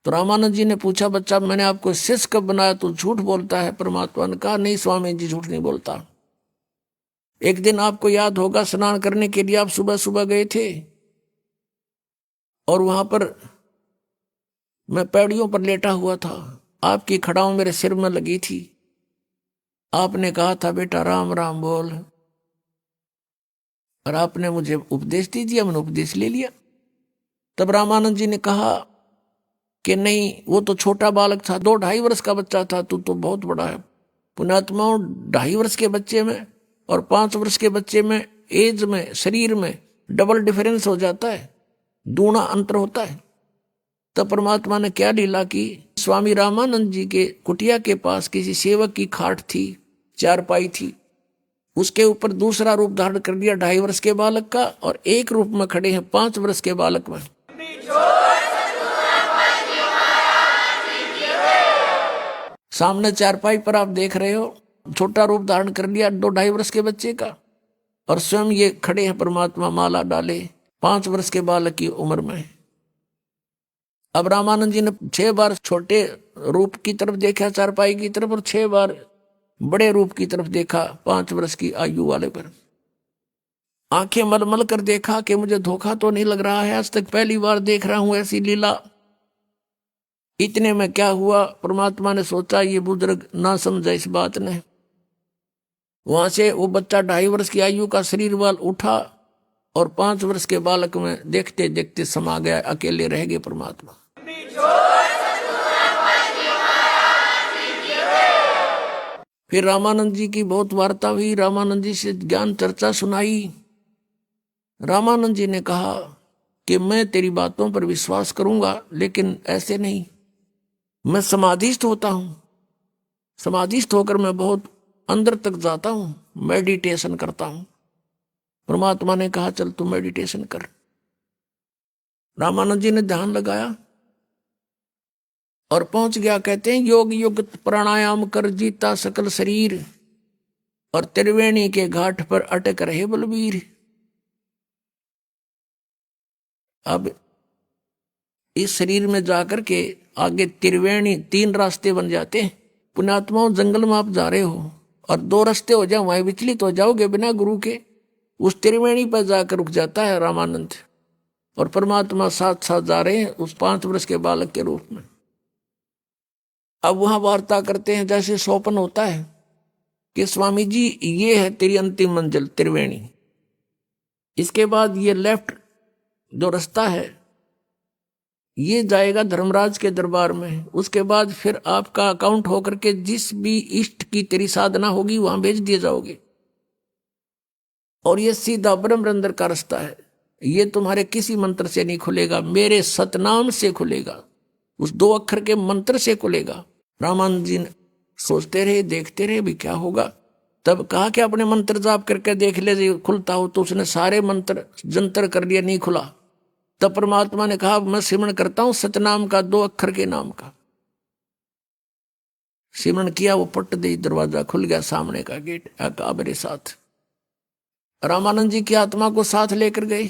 तो रामानंद जी ने पूछा बच्चा मैंने आपको शिष्य कब बनाया, तो झूठ बोलता है। परमात्मा ने कहा नहीं स्वामी जी झूठ नहीं बोलता। एक दिन आपको याद होगा स्नान करने के लिए आप सुबह सुबह गए थे और वहां पर मैं पैड़ियों पर लेटा हुआ था, आपकी खड़ाऊ मेरे सिर में लगी थी। आपने कहा था बेटा राम राम बोल, और आपने मुझे उपदेश दे दिया, मैंने उपदेश ले लिया। तब रामानंद जी ने कहा कि नहीं, वो तो छोटा बालक था, 2-2.5 वर्ष का बच्चा था, तू तो बहुत बड़ा है। पुण्यात्माओं, 2.5 वर्ष के बच्चे में और 5 वर्ष के बच्चे में एज में, शरीर में डबल डिफरेंस हो जाता है, दूना अंतर होता है। तब परमात्मा ने क्या लीला की, स्वामी रामानंद जी के कुटिया के पास किसी सेवक की खाट थी, चारपाई थी, उसके ऊपर दूसरा रूप धारण कर दिया 2.5 वर्ष के बालक का, और एक रूप में खड़े हैं 5 वर्ष के बालक में। सामने चारपाई पर आप देख रहे हो, छोटा रूप धारण कर लिया 2-2.5 वर्ष के बच्चे का, और स्वयं ये खड़े हैं परमात्मा माला डाले 5 वर्ष के बालक की उम्र में। अब रामानंद जी ने 6 बार छोटे रूप की तरफ देखा चारपाई की तरफ, और 6 बार बड़े रूप की तरफ देखा 5 वर्ष की आयु वाले पर। आंखें मलमल कर देखा कि मुझे धोखा तो नहीं लग रहा है, आज तक पहली बार देख रहा हूं ऐसी लीला। इतने में क्या हुआ, परमात्मा ने सोचा ये बुजुर्ग ना समझा इस बात ने। वहां से वो बच्चा 2.5 वर्ष की आयु का शरीर वाल उठा और 5 वर्ष के बालक में देखते देखते समा गया, अकेले रह गए परमात्मा। फिर रामानंद जी की बहुत वार्ता हुई, रामानंद जी से ज्ञान चर्चा सुनाई। रामानंद जी ने कहा कि मैं तेरी बातों पर विश्वास करूंगा, लेकिन ऐसे नहीं, मैं समाधिस्थ होता हूं। समाधिस्थ होकर मैं बहुत अंदर तक जाता हूं, मेडिटेशन करता हूं। परमात्मा ने कहा चल तू मेडिटेशन कर। रामानंद जी ने ध्यान लगाया और पहुंच गया। कहते हैं योग युक्त प्राणायाम कर जीता सकल शरीर, और त्रिवेणी के घाट पर अटक रहे बलबीर। अब इस शरीर में जाकर के आगे त्रिवेणी 3 रास्ते बन जाते हैं। पुण्यात्माओं, जंगल में आप जा रहे हो और 2 रास्ते हो जाए, वहां विचलित हो जाओगे बिना गुरु के। उस त्रिवेणी पर जाकर रुक जाता है रामानंद, और परमात्मा साथ साथ जा रहे हैं उस 5 वर्ष के बालक के रूप में। अब वहां वार्ता करते हैं जैसे स्वप्न होता है कि स्वामी जी ये है तेरी अंतिम मंजिल त्रिवेणी, इसके बाद ये लेफ्ट जो रास्ता है ये जाएगा धर्मराज के दरबार में। उसके बाद फिर आपका अकाउंट होकर के जिस भी इष्ट की तेरी साधना होगी वहां भेज दिए जाओगे। और ये सीधा ब्रह्मरंध्र का रास्ता है, ये तुम्हारे किसी मंत्र से नहीं खुलेगा, मेरे सतनाम से खुलेगा, उस 2 अक्षर के मंत्र से खुलेगा। रामानंद जी सोचते रहे, देखते रहे भी क्या होगा। तब कहा कि अपने मंत्र जाप करके देख ले खुलता हो, तो उसने सारे मंत्र जंतर कर लिया, नहीं खुला। तब परमात्मा ने कहा मैं सिमरण करता हूं सतनाम का, 2 अक्षर के नाम का। सिमरण किया, वो पट दे दरवाजा खुल गया, सामने का गेट आका मेरे साथ। रामानंद जी की आत्मा को साथ लेकर गए।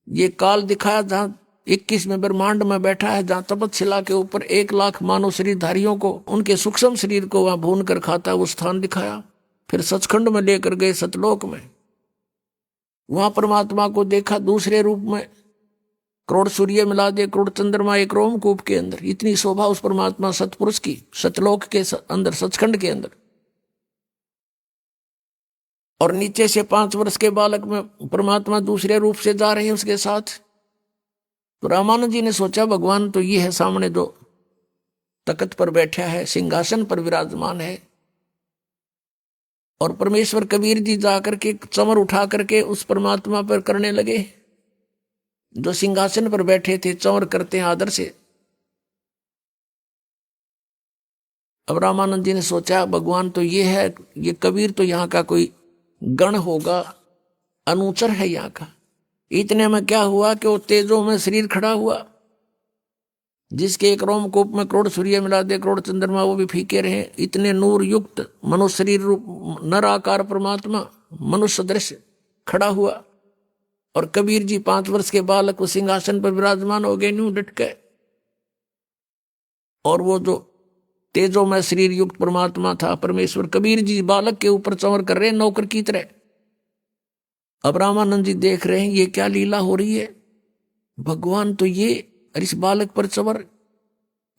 ये काल दिखाया जहां 21वें ब्रह्मांड में बैठा है, जहां तपतशिला के ऊपर 1 लाख मानव शरीरधारियों को, उनके सूक्ष्म शरीर को वहां भून कर खाता है, वो स्थान दिखाया। फिर सचखंड में लेकर गए, सतलोक में। वहां परमात्मा को देखा दूसरे रूप में, करोड़ सूर्य मिला दे, करोड़ चंद्रमा एक रोमकूप के अंदर। इतनी शोभा उस परमात्मा सतपुरुष की, सतलोक के अंदर, सचखंड के अंदर। और नीचे से 5 वर्ष के बालक में परमात्मा दूसरे रूप से जा रहे हैं उसके साथ। तो रामानंद जी ने सोचा भगवान तो ये है सामने, जो तख्त पर बैठा है, सिंहासन पर विराजमान है। और परमेश्वर कबीर जी जाकर के चमर उठा करके उस परमात्मा पर करने लगे, जो सिंहासन पर बैठे थे, चमर करते हैं आदर से। अब रामानंद जी ने सोचा भगवान तो ये है, ये कबीर तो यहाँ का कोई गण होगा, अनुचर है यहाँ का। इतने में क्या हुआ कि वो तेजों में शरीर खड़ा हुआ, जिसके एक रोमकूप में करोड़ सूर्य मिला दे, करोड़ चंद्रमा वो भी फीके रहे। इतने नूर युक्त मनुष्य शरीर रूप नर आकार परमात्मा मनुष्य दृश्य खड़ा हुआ। और कबीर जी 5 वर्ष के बालक को सिंहासन पर विराजमान हो गए, न्यू डट गए। और वो जो तेजों में शरीर युक्त परमात्मा था परमेश्वर, कबीर जी बालक के ऊपर चंवर कर रहे नौकर की तरह। अब रामानंद जी देख रहे हैं ये क्या लीला हो रही है। भगवान तो ये इस बालक पर चवर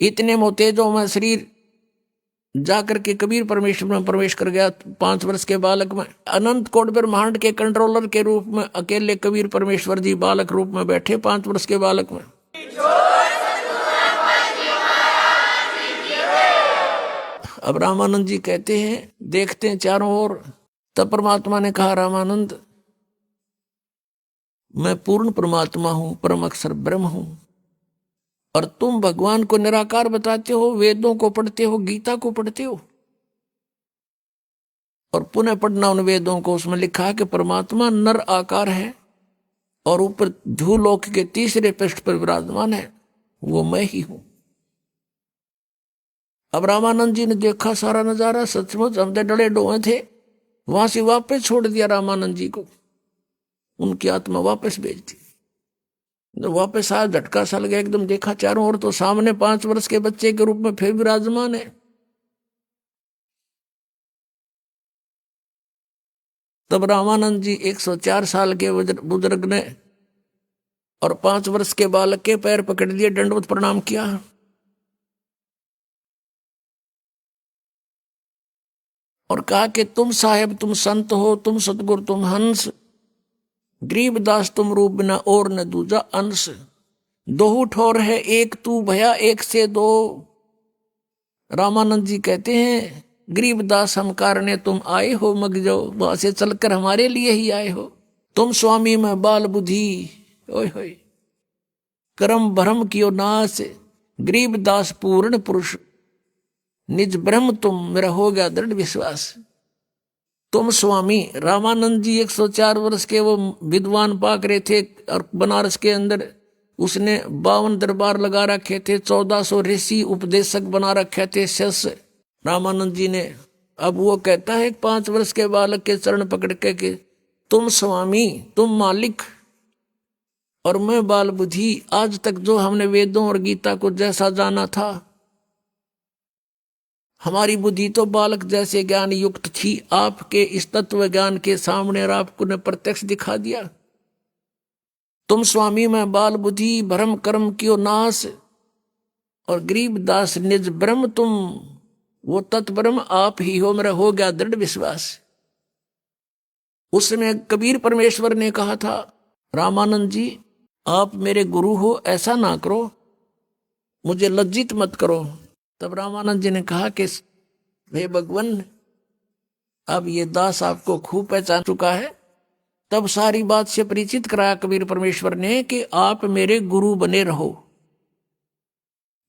इतने मोतेजों में शरीर जाकर के कबीर परमेश्वर में प्रवेश कर गया। 5 वर्ष के बालक में अनंत कोट ब्रह्मांड के कंट्रोलर के रूप में अकेले कबीर परमेश्वर जी बालक रूप में बैठे 5 वर्ष के बालक में। अब रामानंद जी कहते हैं, देखते हैं चारों ओर। तब परमात्मा ने कहा, रामानंद मैं पूर्ण परमात्मा हूं, परम अक्षर ब्रह्म हूं, और तुम भगवान को निराकार बताते हो, वेदों को पढ़ते हो, गीता को पढ़ते हो, और पुनः पढ़ना उन वेदों को। उसमें लिखा है कि परमात्मा नर आकार है और ऊपर भूलोक के तीसरे पृष्ठ पर विराजमान है, वो मैं ही हूं। अब रामानंद जी ने देखा सारा नजारा, सचमुच हम तो डरे डोए थे। वहां से वापस छोड़ दिया रामानंद जी को, उनकी आत्मा वापस भेज दी। वापस आया, झटका सा लगा एकदम, देखा चारों ओर तो सामने 5 वर्ष के बच्चे के रूप में फिर विराजमान है। तब रामानंद जी 104 साल के बुजुर्ग ने और 5 वर्ष के बालक के पैर पकड़ लिए, दंडवत प्रणाम किया। और कहा कि तुम साहेब, तुम संत हो, तुम सतगुरु, तुम हंस, गरीबदास तुम रूप बिना और न दूजा अंश। दोहू ठोर है एक तू भया एक से दो। रामानंद जी कहते हैं, गरीबदास हम कारणे तुम आए हो मग जाओ, वहां से चलकर हमारे लिए ही आए हो। तुम स्वामी में बाल बुद्धि, ओए होए कर्म भ्रम कियो नाश। गरीबदास पूर्ण पुरुष, निज ब्रह्म तुम, मेरा हो गया दृढ़ विश्वास। तुम स्वामी, रामानंद जी 104 वर्ष के वो विद्वान पाक रहे थे, और बनारस के अंदर उसने 52 दरबार लगा रखे थे, 1400 ऋषि उपदेशक बना रखे थे शिष्य रामानंद जी ने। अब वो कहता है 5 वर्ष के बालक के चरण पकड़ के कि तुम स्वामी, तुम मालिक, और मैं बाल बुद्धि। आज तक जो हमने वेदों और गीता को जैसा जाना था, हमारी बुद्धि तो बालक जैसे ज्ञान युक्त थी। आपके इस तत्व ज्ञान के सामने और आपको ने प्रत्यक्ष दिखा दिया। तुम स्वामी में बाल बुद्धि, भ्रम कर्म कियो नाश, और गरीबदास निज ब्रह्म तुम, वो तत्ब्रह्म आप ही हो, मेरा हो गया दृढ़ विश्वास। उसमें कबीर परमेश्वर ने कहा था, रामानंद जी आप मेरे गुरु हो, ऐसा ना करो, मुझे लज्जित मत करो। तब रामानंद जी ने कहा कि हे भगवान, अब ये दास आपको खूब पहचान चुका है। तब सारी बात से परिचित कराया कबीर परमेश्वर ने कि आप मेरे गुरु बने रहो,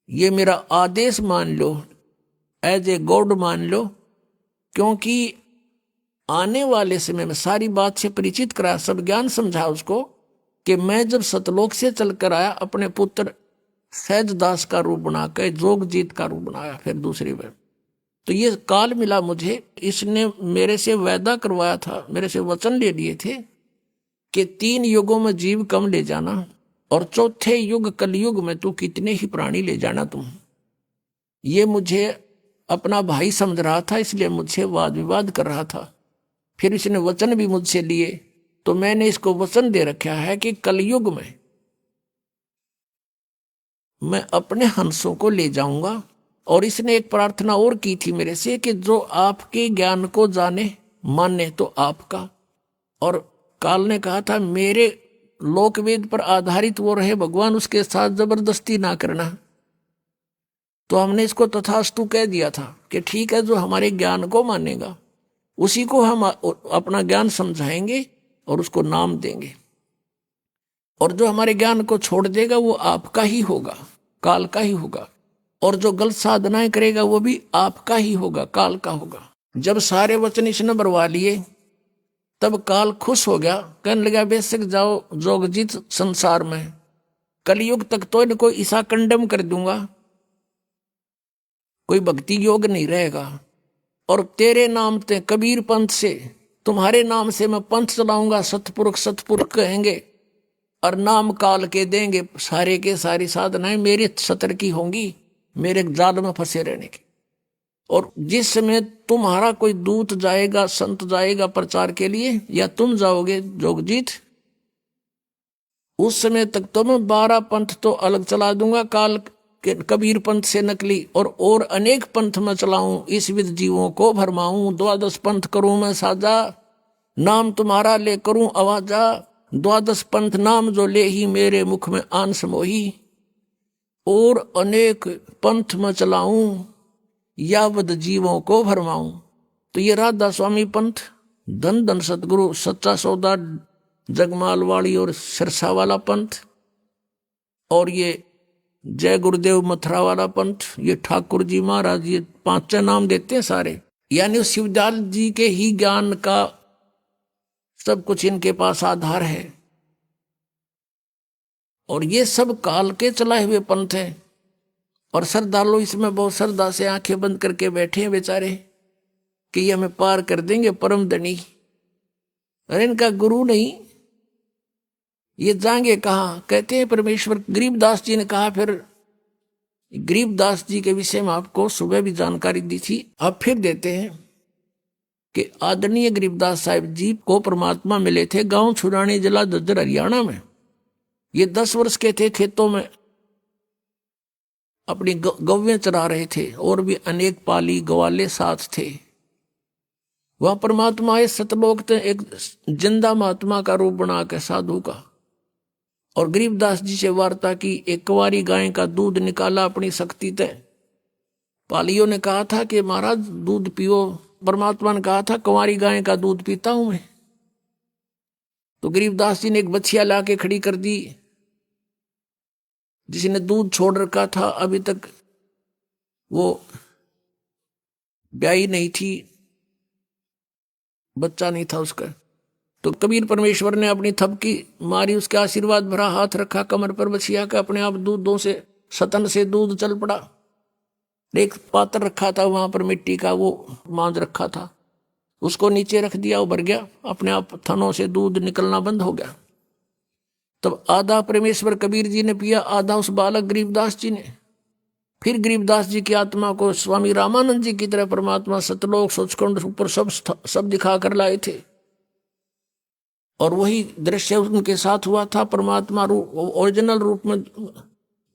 ये मेरा आदेश मान लो, एज ए गॉड मान लो। क्योंकि आने वाले समय में सारी बात से परिचित कराया, सब ज्ञान समझा उसको कि मैं जब सतलोक से चलकर आया, अपने पुत्र सहजदास का रूप बनाकर जोगजीत का रूप बनाया फिर दूसरी बार, तो ये काल मिला मुझे। इसने मेरे से वायदा करवाया था, मेरे से वचन ले लिए थे कि 3 युगों में जीव कम ले जाना, और चौथे युग कलयुग में तू कितने ही प्राणी ले जाना तुम। ये मुझे अपना भाई समझ रहा था, इसलिए मुझसे वाद विवाद कर रहा था। फिर इसने वचन भी मुझसे लिए, तो मैंने इसको वचन दे रखा है कि कलयुग में मैं अपने हंसों को ले जाऊंगा। और इसने एक प्रार्थना और की थी मेरे से कि जो आपके ज्ञान को जाने माने तो आपका। और काल ने कहा था मेरे लोकवेद पर आधारित वो रहे भगवान, उसके साथ जबरदस्ती ना करना। तो हमने इसको तथास्तु कह दिया था कि ठीक है, जो हमारे ज्ञान को मानेगा उसी को हम अपना ज्ञान समझाएंगे और उसको नाम देंगे, और जो हमारे ज्ञान को छोड़ देगा वो आपका ही होगा, काल का ही होगा। और जो गलत साधनाएं करेगा वो भी आपका ही होगा, काल का होगा। जब सारे वचन इसने बरवा लिए, तब काल खुश हो गया, कहने लगा बेशक जाओ जोगजीत संसार में, कलयुग तक तो इनको ईसा कंडम कर दूंगा, कोई भक्ति योग नहीं रहेगा। और तेरे नाम से कबीर पंथ से, तुम्हारे नाम से मैं पंथ चलाऊंगा, सतपुरुष सतपुरुष कहेंगे और नाम काल के देंगे। सारे के सारी साधनाएं मेरे सतर की होंगी, मेरे जाल में फंसे रहने की। और जिस समय तुम्हारा कोई दूत जाएगा, संत जाएगा प्रचार के लिए, या तुम जाओगे जोगजीत, उस समय तक तो मैं 12 पंथ तो अलग चला दूंगा काल के कबीर पंथ से नकली, और अनेक पंथ में चलाऊं, इस विध जीवों को भरमाऊं। 12 पंथ करूं मैं साजा, नाम तुम्हारा ले करूं आवाजा। 12 पंथ नाम जो ले ही मेरे मुख में आन समोही, और अनेक पंथ में चलाऊं, यावद जीवों को भरमाऊं। तो ये राधा स्वामी पंथ, धन धन सतगुरु सच्चा सौदा जगमाल वाली और सिरसा वाला पंथ, और ये जय गुरुदेव मथुरा वाला पंथ, ये ठाकुर जी महाराज, ये 5 नाम देते हैं सारे। यानी शिवदयाल जी के ही ज्ञान का सब कुछ इनके पास आधार है, और ये सब काल के चलाए हुए पंथ हैं। और श्रद्धालु इसमें बहुत श्रद्धा से आंखें बंद करके बैठे हैं बेचारे कि ये हमें पार कर देंगे परम धनी। अरे इनका गुरु नहीं, ये जाएंगे कहाँ? कहते हैं परमेश्वर। गरीबदास जी ने कहा, फिर गरीबदास जी के विषय में आपको सुबह भी जानकारी दी थी, अब फिर देते हैं कि आदरणीय गरीबदास साहिब जी को परमात्मा मिले थे गांव छुरानी जिला दद्दर हरियाणा में। ये 10 वर्ष के थे, खेतों में अपनी गौवें चरा रहे थे, और भी अनेक पाली ग्वाले साथ थे। वह परमात्मा आए सतलोक थे, एक जिंदा महात्मा का रूप बना के साधु का, और गरीबदास जी से वार्ता की। एक कुंवारी गाय का दूध निकाला अपनी शक्ति तय। पालियों ने कहा था कि महाराज दूध पियो, परमात्मा ने कहा था कुंवारी गाय का दूध पीता हूं मैं। तो गरीबदास जी ने एक बछिया लाके खड़ी कर दी, जिसने दूध छोड़ रखा था, अभी तक वो ब्याही नहीं थी, बच्चा नहीं था उसका। तो कबीर परमेश्वर ने अपनी थपकी मारी, उसके आशीर्वाद भरा हाथ रखा कमर पर बछिया का, अपने आप दूधों से सतन से दूध चल पड़ा। एक पात्र रखा था वहां पर मिट्टी का, वो मांझ रखा था, उसको नीचे रख दिया, वो भर गया, अपने आप थनों से दूध निकलना बंद हो गया। तब आधा परमेश्वर कबीर जी ने पिया, आधा उस बालक गरीबदास जी ने। फिर गरीबदास जी की आत्मा को स्वामी रामानंद जी की तरह परमात्मा सतलोक सचखंड ऊपर सब दिखा कर लाए थे, और वही दृश्य उनके साथ हुआ था। परमात्मा रूप, ओरिजिनल रूप में,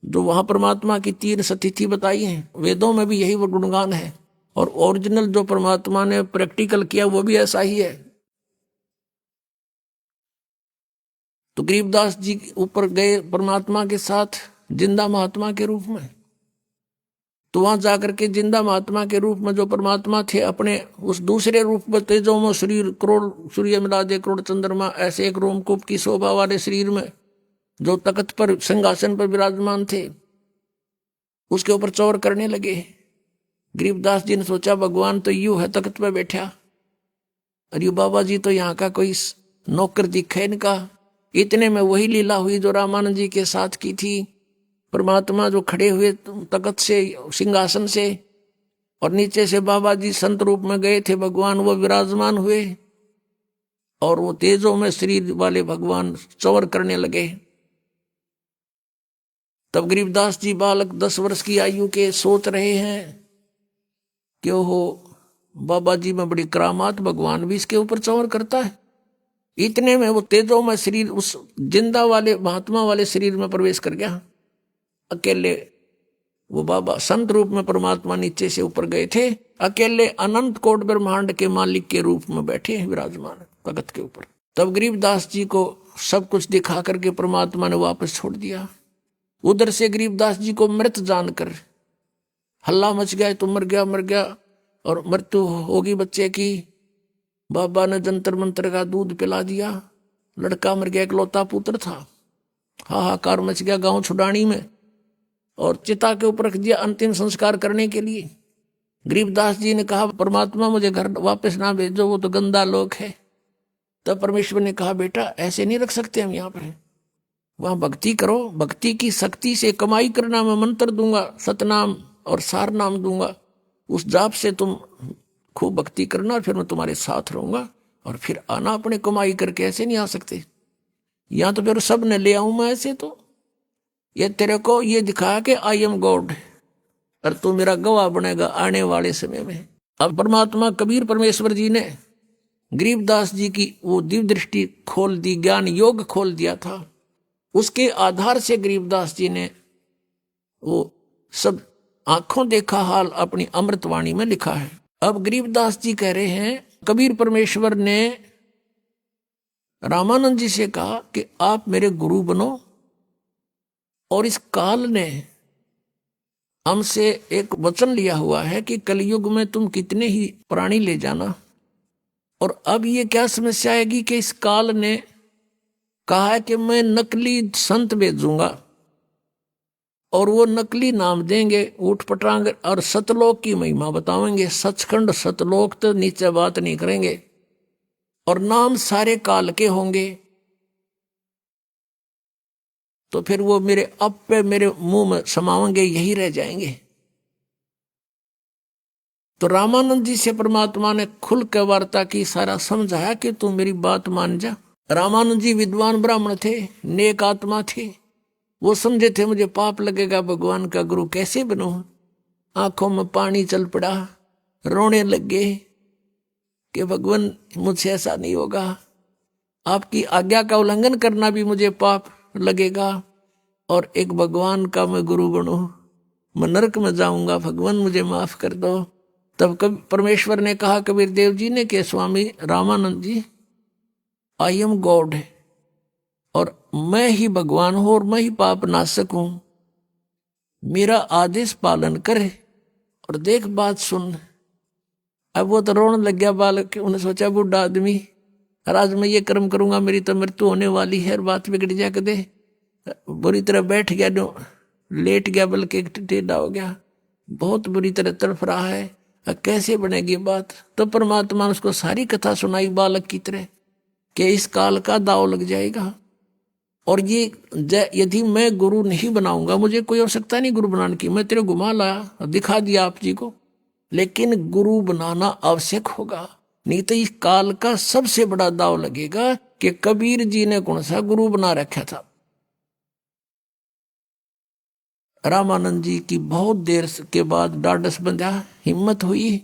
जो वहां परमात्मा की 3 सतिथि बताई है, वेदों में भी यही वो गुणगान है, और ओरिजिनल जो परमात्मा ने प्रैक्टिकल किया वो भी ऐसा ही है। तो गरीबदास जी ऊपर गए परमात्मा के साथ जिंदा महात्मा के रूप में। तो वहां जाकर के जिंदा महात्मा के रूप में जो परमात्मा थे, अपने उस दूसरे रूप में तेजों में शरीर, करोड़ सूर्य मिला दे करोड़ चंद्रमा, ऐसे एक रोमकूप की शोभा वाले शरीर में जो तख्त पर सिंहासन पर विराजमान थे, उसके ऊपर चौर करने लगे। गरीबदास जी ने सोचा भगवान तो यूं है तख्त पर बैठा, अरे बाबा जी तो यहाँ का कोई नौकर दिखे इनका। इतने में वही लीला हुई जो रामानंद जी के साथ की थी। परमात्मा जो खड़े हुए तख्त से, सिंहासन से, और नीचे से बाबा जी संत रूप में गए थे भगवान, वो विराजमान हुए, और वो तेजों में शरीर वाले भगवान चौर करने लगे। तब गरीबदास जी बालक 10 वर्ष की आयु के सोच रहे हैं कि हो बाबा जी में बड़ी करामात, भगवान भी इसके ऊपर चौर करता है। इतने में वो तेजों में शरीर उस जिंदा वाले महात्मा वाले शरीर में प्रवेश कर गया। अकेले वो बाबा संत रूप में परमात्मा नीचे से ऊपर गए थे, अकेले अनंत कोट ब्रह्मांड के मालिक के रूप में बैठे हैं विराजमान तख्त के ऊपर। तब गरीबदास जी को सब कुछ दिखा करके परमात्मा ने वापस छोड़ दिया। उधर से गरीबदास जी को मृत जानकर हल्ला मच गया, तो मर गया और मृत्यु होगी बच्चे की। बाबा ने जंतर मंत्र का दूध पिला दिया, लड़का मर गया, इकलौता पुत्र था। हाहाकार मच गया गांव छुडानी में, और चिता के ऊपर रख दिया अंतिम संस्कार करने के लिए। गरीबदास जी ने कहा परमात्मा मुझे घर वापस ना भेजो, वो तो गंदा लोक है। तब परमेश्वर ने कहा बेटा ऐसे नहीं रख सकते हम यहाँ पर, वहां भक्ति करो, भक्ति की शक्ति से कमाई करना। मैं मंत्र दूंगा, सतनाम और सार नाम दूंगा, उस जाप से तुम खूब भक्ति करना, फिर मैं तुम्हारे साथ रहूंगा, और फिर आना अपने कमाई करके। ऐसे नहीं आ सकते यहाँ, तो फिर सब ने ले आऊं मैं ऐसे। तो ये तेरे को ये दिखा के आई एम गॉड, और तू मेरा गवाह बनेगा आने वाले समय में। अब परमात्मा कबीर परमेश्वर जी ने गरीबदास जी की वो दिव्य दृष्टि खोल दी, ज्ञान योग खोल दिया था। उसके आधार से गरीबदास जी ने वो सब आंखों देखा हाल अपनी अमृतवाणी में लिखा है। अब गरीबदास जी कह रहे हैं, कबीर परमेश्वर ने रामानंद जी से कहा कि आप मेरे गुरु बनो, और इस काल ने हमसे एक वचन लिया हुआ है कि कलयुग में तुम कितने ही प्राणी ले जाना। और अब ये क्या समस्या आएगी कि इस काल ने कहा है कि मैं नकली संत भेजूंगा और वो नकली नाम देंगे ऊट पटांग, और सतलोक की महिमा बतावेंगे, सचखंड सतलोक तो नीचे बात नहीं करेंगे, और नाम सारे काल के होंगे। तो फिर वो मेरे अब पे मेरे मुंह में समावेंगे, यही रह जाएंगे। तो रामानंद जी से परमात्मा ने खुल के वार्ता की, सारा समझाया कि तू मेरी बात मान जा। रामानंद जी विद्वान ब्राह्मण थे, नेक आत्मा थे, वो समझे थे मुझे पाप लगेगा, भगवान का गुरु कैसे बनूं। आंखों में पानी चल पड़ा, रोने लगे कि भगवान मुझसे ऐसा नहीं होगा, आपकी आज्ञा का उल्लंघन करना भी मुझे पाप लगेगा, और एक भगवान का मैं गुरु बनूं, मैं नरक में जाऊंगा, भगवान मुझे माफ कर दो। तब परमेश्वर ने कहा कबीर देव जी ने कि स्वामी रामानंद जी, आई एम गॉड, और मैं ही भगवान हूं और मैं ही पाप नाशक हूं, मेरा आदेश पालन करे और देख बात सुन। अब वो तो रोने लग गया बालक, उन्हें सोचा बूढ़ा आदमी, आज मैं ये कर्म करूंगा मेरी तो मृत्यु होने वाली है, बात बिगड़ जा दे। बुरी तरह बैठ गया, जो लेट गया, बल्कि टेढ़ा हो गया, बहुत बुरी तरह तड़फ रहा है, कैसे बनेगी बात। तो परमात्मा ने उसको सारी कथा सुनाई बालक की तरह कि इस काल का दाव लग जाएगा, और ये यदि मैं गुरु नहीं बनाऊंगा, मुझे कोई आवश्यकता नहीं गुरु बनाने की, मैं तेरे घुमा लाया दिखा दिया आप जी को, लेकिन गुरु बनाना आवश्यक होगा, नहीं तो इस काल का सबसे बड़ा दाव लगेगा कि कबीर जी ने कौन सा गुरु बना रखा था। रामानंद जी की बहुत देर के बाद डांडस बंधा, हिम्मत हुई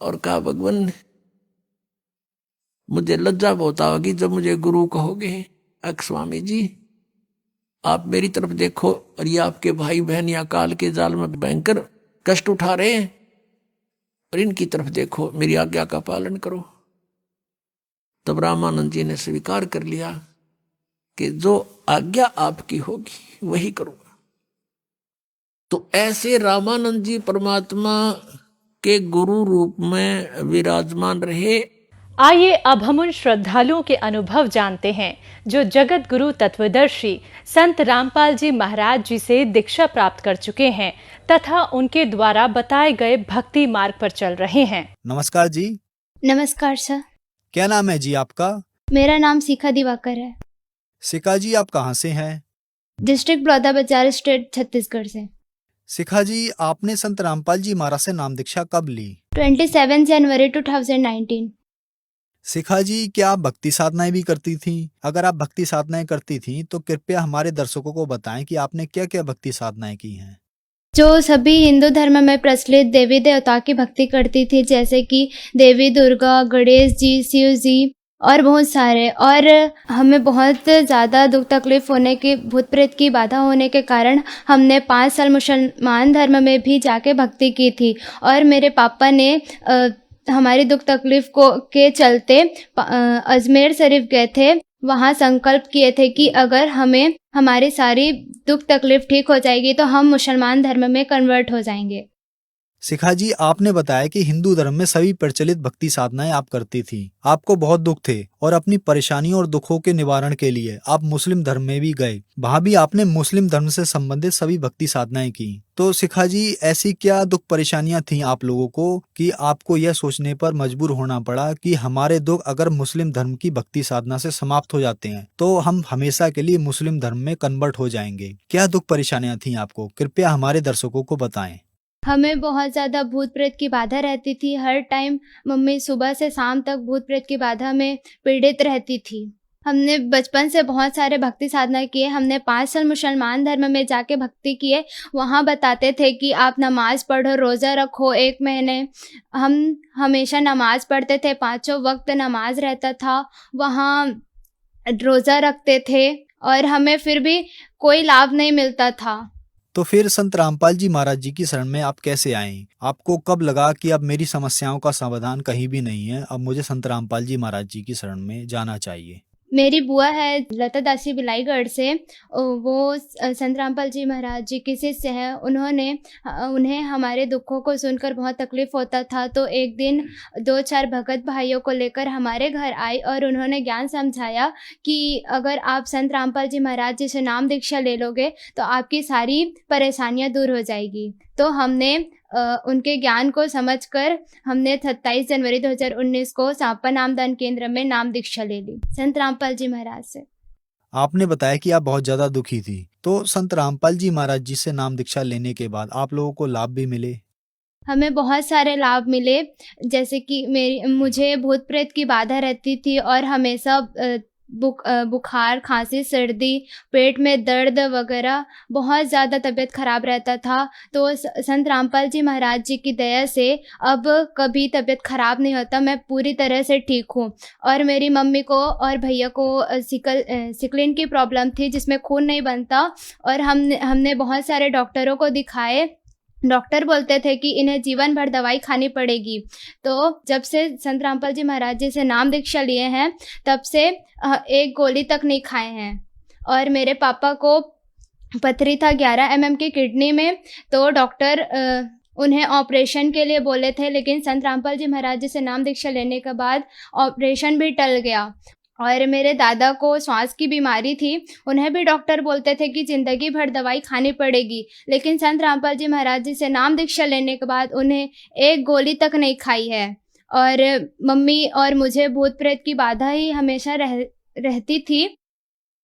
और कहा भगवान मुझे लज्जा बहुत आएगी जब मुझे गुरु कहोगे। अक स्वामी जी आप मेरी तरफ देखो, और ये आपके भाई बहन या काल के जाल में भयंकर कष्ट उठा रहे हैं, और इनकी तरफ देखो, मेरी आज्ञा का पालन करो। तब रामानंद जी ने स्वीकार कर लिया कि जो आज्ञा आपकी होगी वही करूंगा। तो ऐसे रामानंद जी परमात्मा के गुरु रूप में विराजमान रहे। आइए अब हम उन श्रद्धालुओं के अनुभव जानते हैं जो जगत गुरु तत्वदर्शी संत रामपाल जी महाराज जी से दीक्षा प्राप्त कर चुके हैं तथा उनके द्वारा बताए गए भक्ति मार्ग पर चल रहे हैं। नमस्कार जी। नमस्कार सर। क्या नाम है जी आपका? मेरा नाम शिखा दिवाकर है। शिखा जी आप कहाँ से हैं? डिस्ट्रिक्ट बलौदाबाजार, स्टेट छत्तीसगढ़ से। शिखा जी आपने संत रामपाल जी महाराज से नाम दीक्षा कब ली? 27 जनवरी 2019। शिखा जी क्या आप भक्ति साधनाएं भी करती थी? अगर आप भक्ति साधनाएं करती थी तो कृपया हमारे दर्शकों को बताएं कि आपने क्या क्या भक्ति साधनाएं की हैं। जो सभी हिंदू धर्म में प्रचलित देवी देवता की भक्ति करती थी, जैसे कि देवी दुर्गा, गणेश जी, शिव जी और बहुत सारे। और हमें बहुत ज़्यादा दुख तकलीफ होने की, भूत प्रेत की बाधा होने के कारण हमने 5 साल मुसलमान धर्म में भी जाके भक्ति की थी। और मेरे पापा ने हमारी दुख तकलीफ के चलते अजमेर शरीफ गए थे, वहाँ संकल्प किए थे कि अगर हमें हमारी सारी दुख तकलीफ ठीक हो जाएगी तो हम मुसलमान धर्म में कन्वर्ट हो जाएंगे। शिखा जी आपने बताया कि हिंदू धर्म में सभी प्रचलित भक्ति साधनाएं आप करती थी, आपको बहुत दुख थे और अपनी परेशानियों और दुखों के निवारण के लिए आप मुस्लिम धर्म में भी गए, वहाँ भी आपने मुस्लिम धर्म से संबंधित सभी भक्ति साधनाएं की। तो शिखा जी ऐसी क्या दुख परेशानियां थी आप लोगों को कि आपको यह सोचने पर मजबूर होना पड़ा कि हमारे दुख अगर मुस्लिम धर्म की भक्ति साधना से समाप्त हो जाते हैं तो हम हमेशा के लिए मुस्लिम धर्म में कन्वर्ट हो जाएंगे? क्या दुख परेशानियां थी आपको, कृपया हमारे दर्शकों को बताएं। हमें बहुत ज़्यादा भूत प्रेत की बाधा रहती थी। हर टाइम मम्मी सुबह से शाम तक भूत प्रेत की बाधा में पीड़ित रहती थी। हमने बचपन से बहुत सारे भक्ति साधना किए। हमने 5 साल मुसलमान धर्म में जाके भक्ति किए। वहाँ बताते थे कि आप नमाज पढ़ो, रोज़ा रखो 1 महीने। हम हमेशा नमाज पढ़ते थे, 5 वक्त नमाज रहता था। वहाँ रोज़ा रखते थे और हमें फिर भी कोई लाभ नहीं मिलता था। तो फिर संत रामपाल जी महाराज जी की शरण में आप कैसे आए? आपको कब लगा कि अब मेरी समस्याओं का समाधान कहीं भी नहीं है, अब मुझे संत रामपाल जी महाराज जी की शरण में जाना चाहिए? मेरी बुआ है लता दासी बिलाईगढ़ से, वो संत रामपाल जी महाराज जी के शिष्य हैं। उन्हें हमारे दुखों को सुनकर बहुत तकलीफ होता था, तो एक दिन 2-4 भगत भाइयों को लेकर हमारे घर आई और उन्होंने ज्ञान समझाया कि अगर आप संत रामपाल जी महाराज जी से नाम दीक्षा ले लोगे तो आपकी सारी परेशानियां दूर हो जाएगी। तो हमने उनके ज्ञान को समझकर हमने 27 जनवरी 2019 को सांपा नामदान केंद्र में नाम दीक्षा ले ली संत रामपाल जी महाराज से। आपने बताया कि आप बहुत ज्यादा दुखी थी, तो संत रामपाल जी महाराज जी से नाम दीक्षा लेने के बाद आप लोगों को लाभ भी मिले? हमें बहुत सारे लाभ मिले, जैसे कि मुझे भूत प्रेत की बाधा रहती थी और हमेशा बुखार, खांसी, सर्दी, पेट में दर्द वगैरह, बहुत ज़्यादा तबीयत खराब रहता था। तो संत रामपाल जी महाराज जी की दया से अब कभी तबीयत खराब नहीं होता, मैं पूरी तरह से ठीक हूँ। और मेरी मम्मी को और भैया को सिकलिन की प्रॉब्लम थी जिसमें खून नहीं बनता, और हमने बहुत सारे डॉक्टरों को दिखाए। डॉक्टर बोलते थे कि इन्हें जीवन भर दवाई खानी पड़ेगी। तो जब से संत रामपाल जी महाराज जी से नाम दीक्षा लिए हैं तब से एक गोली तक नहीं खाए हैं। और मेरे पापा को पथरी था 11 mm की किडनी में, तो डॉक्टर उन्हें ऑपरेशन के लिए बोले थे, लेकिन संत रामपाल जी महाराज जी से नाम दीक्षा लेने के बाद ऑपरेशन भी टल गया। और मेरे दादा को श्वास की बीमारी थी, उन्हें भी डॉक्टर बोलते थे कि ज़िंदगी भर दवाई खानी पड़ेगी, लेकिन संत रामपाल जी महाराज जी से नाम दीक्षा लेने के बाद उन्हें एक गोली तक नहीं खाई है। और मम्मी और मुझे भूत प्रेत की बाधा ही हमेशा रहती थी,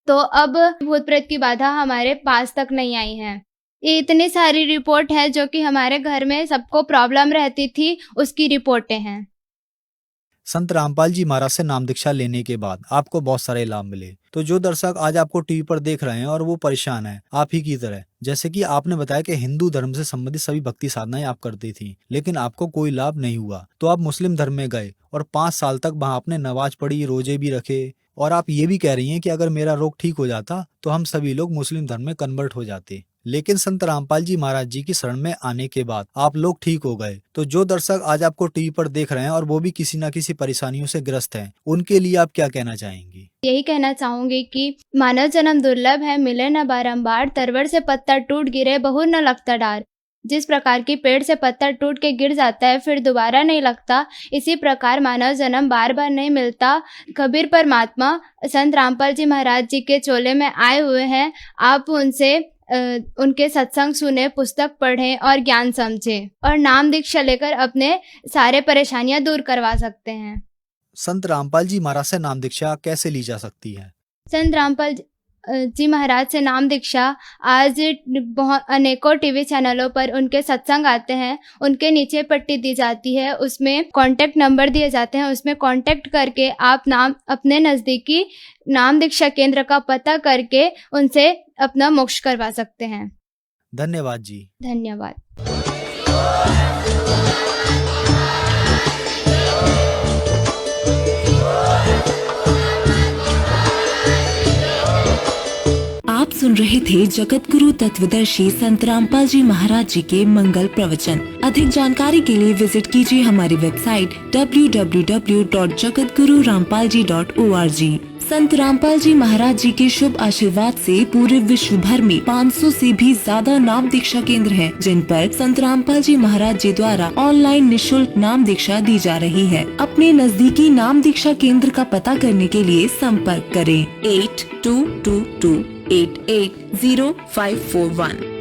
तो अब भूत प्रेत की बाधा हमारे पास तक नहीं आई है। ये इतनी सारी रिपोर्ट है जो कि हमारे घर में सबको प्रॉब्लम रहती थी, उसकी रिपोर्टें हैं। संत रामपाल जी महाराज से नाम दीक्षा लेने के बाद आपको बहुत सारे लाभ मिले। तो जो दर्शक आज आपको टीवी पर देख रहे हैं और वो परेशान हैं आप ही की तरह, जैसे कि आपने बताया कि हिंदू धर्म से संबंधित सभी भक्ति साधनाएं आप करती थी, लेकिन आपको कोई लाभ नहीं हुआ, तो आप मुस्लिम धर्म में गए और 5 साल तक वहाँ आपने नमाज पढ़ी, रोजे भी रखे, और आप ये भी कह रही हैं कि अगर मेरा रोग ठीक हो जाता तो हम सभी लोग मुस्लिम धर्म में कन्वर्ट हो जाते। लेकिन संत रामपाल जी महाराज जी की शरण में आने के बाद आप लोग ठीक हो गए। तो जो दर्शक आज आपको टीवी पर देख रहे हैं और वो भी किसी न किसी परेशानियों से ग्रस्त हैं, उनके लिए आप क्या कहना चाहेंगी? यही कहना चाहूंगी कि मानव जन्म दुर्लभ है, मिले न बारंबार, तरवर से पत्ता टूट गिरे बहुर न लगता डार। जिस प्रकार की पेड़ से पत्ता टूट के गिर जाता है फिर दोबारा नहीं लगता, इसी प्रकार मानव जन्म बार बार नहीं मिलता। कबीर परमात्मा संत रामपाल जी महाराज जी के चोले में आए हुए हैं, आप उनसे उनके सत्संग सुने, पुस्तक पढ़ें और ज्ञान समझें, और नाम दीक्षा लेकर अपने सारे परेशानियां दूर करवा सकते हैं। संत रामपाल जी महाराज से नाम दीक्षा कैसे ली जा सकती है? संत रामपाल जी महाराज से नाम दीक्षा आज बहुत अनेकों टीवी चैनलों पर उनके सत्संग आते हैं, उनके नीचे पट्टी दी जाती है, उसमें कांटेक्ट नंबर दिए जाते हैं, उसमें कांटेक्ट करके आप अपने नज़दीकी नाम दीक्षा केंद्र का पता करके उनसे अपना मोक्ष करवा सकते हैं। धन्यवाद जी। धन्यवाद। आप सुन रहे थे जगत गुरु तत्वदर्शी संत रामपाल जी महाराज जी के मंगल प्रवचन। अधिक जानकारी के लिए विजिट कीजिए हमारी वेबसाइट www.jagatgururampalji.org। संत रामपाल जी महाराज जी के शुभ आशीर्वाद से पूरे विश्व भर में 500 से भी ज्यादा नाम दीक्षा केंद्र हैं, जिन पर संत रामपाल जी महाराज जी द्वारा ऑनलाइन निशुल्क नाम दीक्षा दी जा रही है। अपने नजदीकी नाम दीक्षा केंद्र का पता करने के लिए संपर्क करें 8222880541।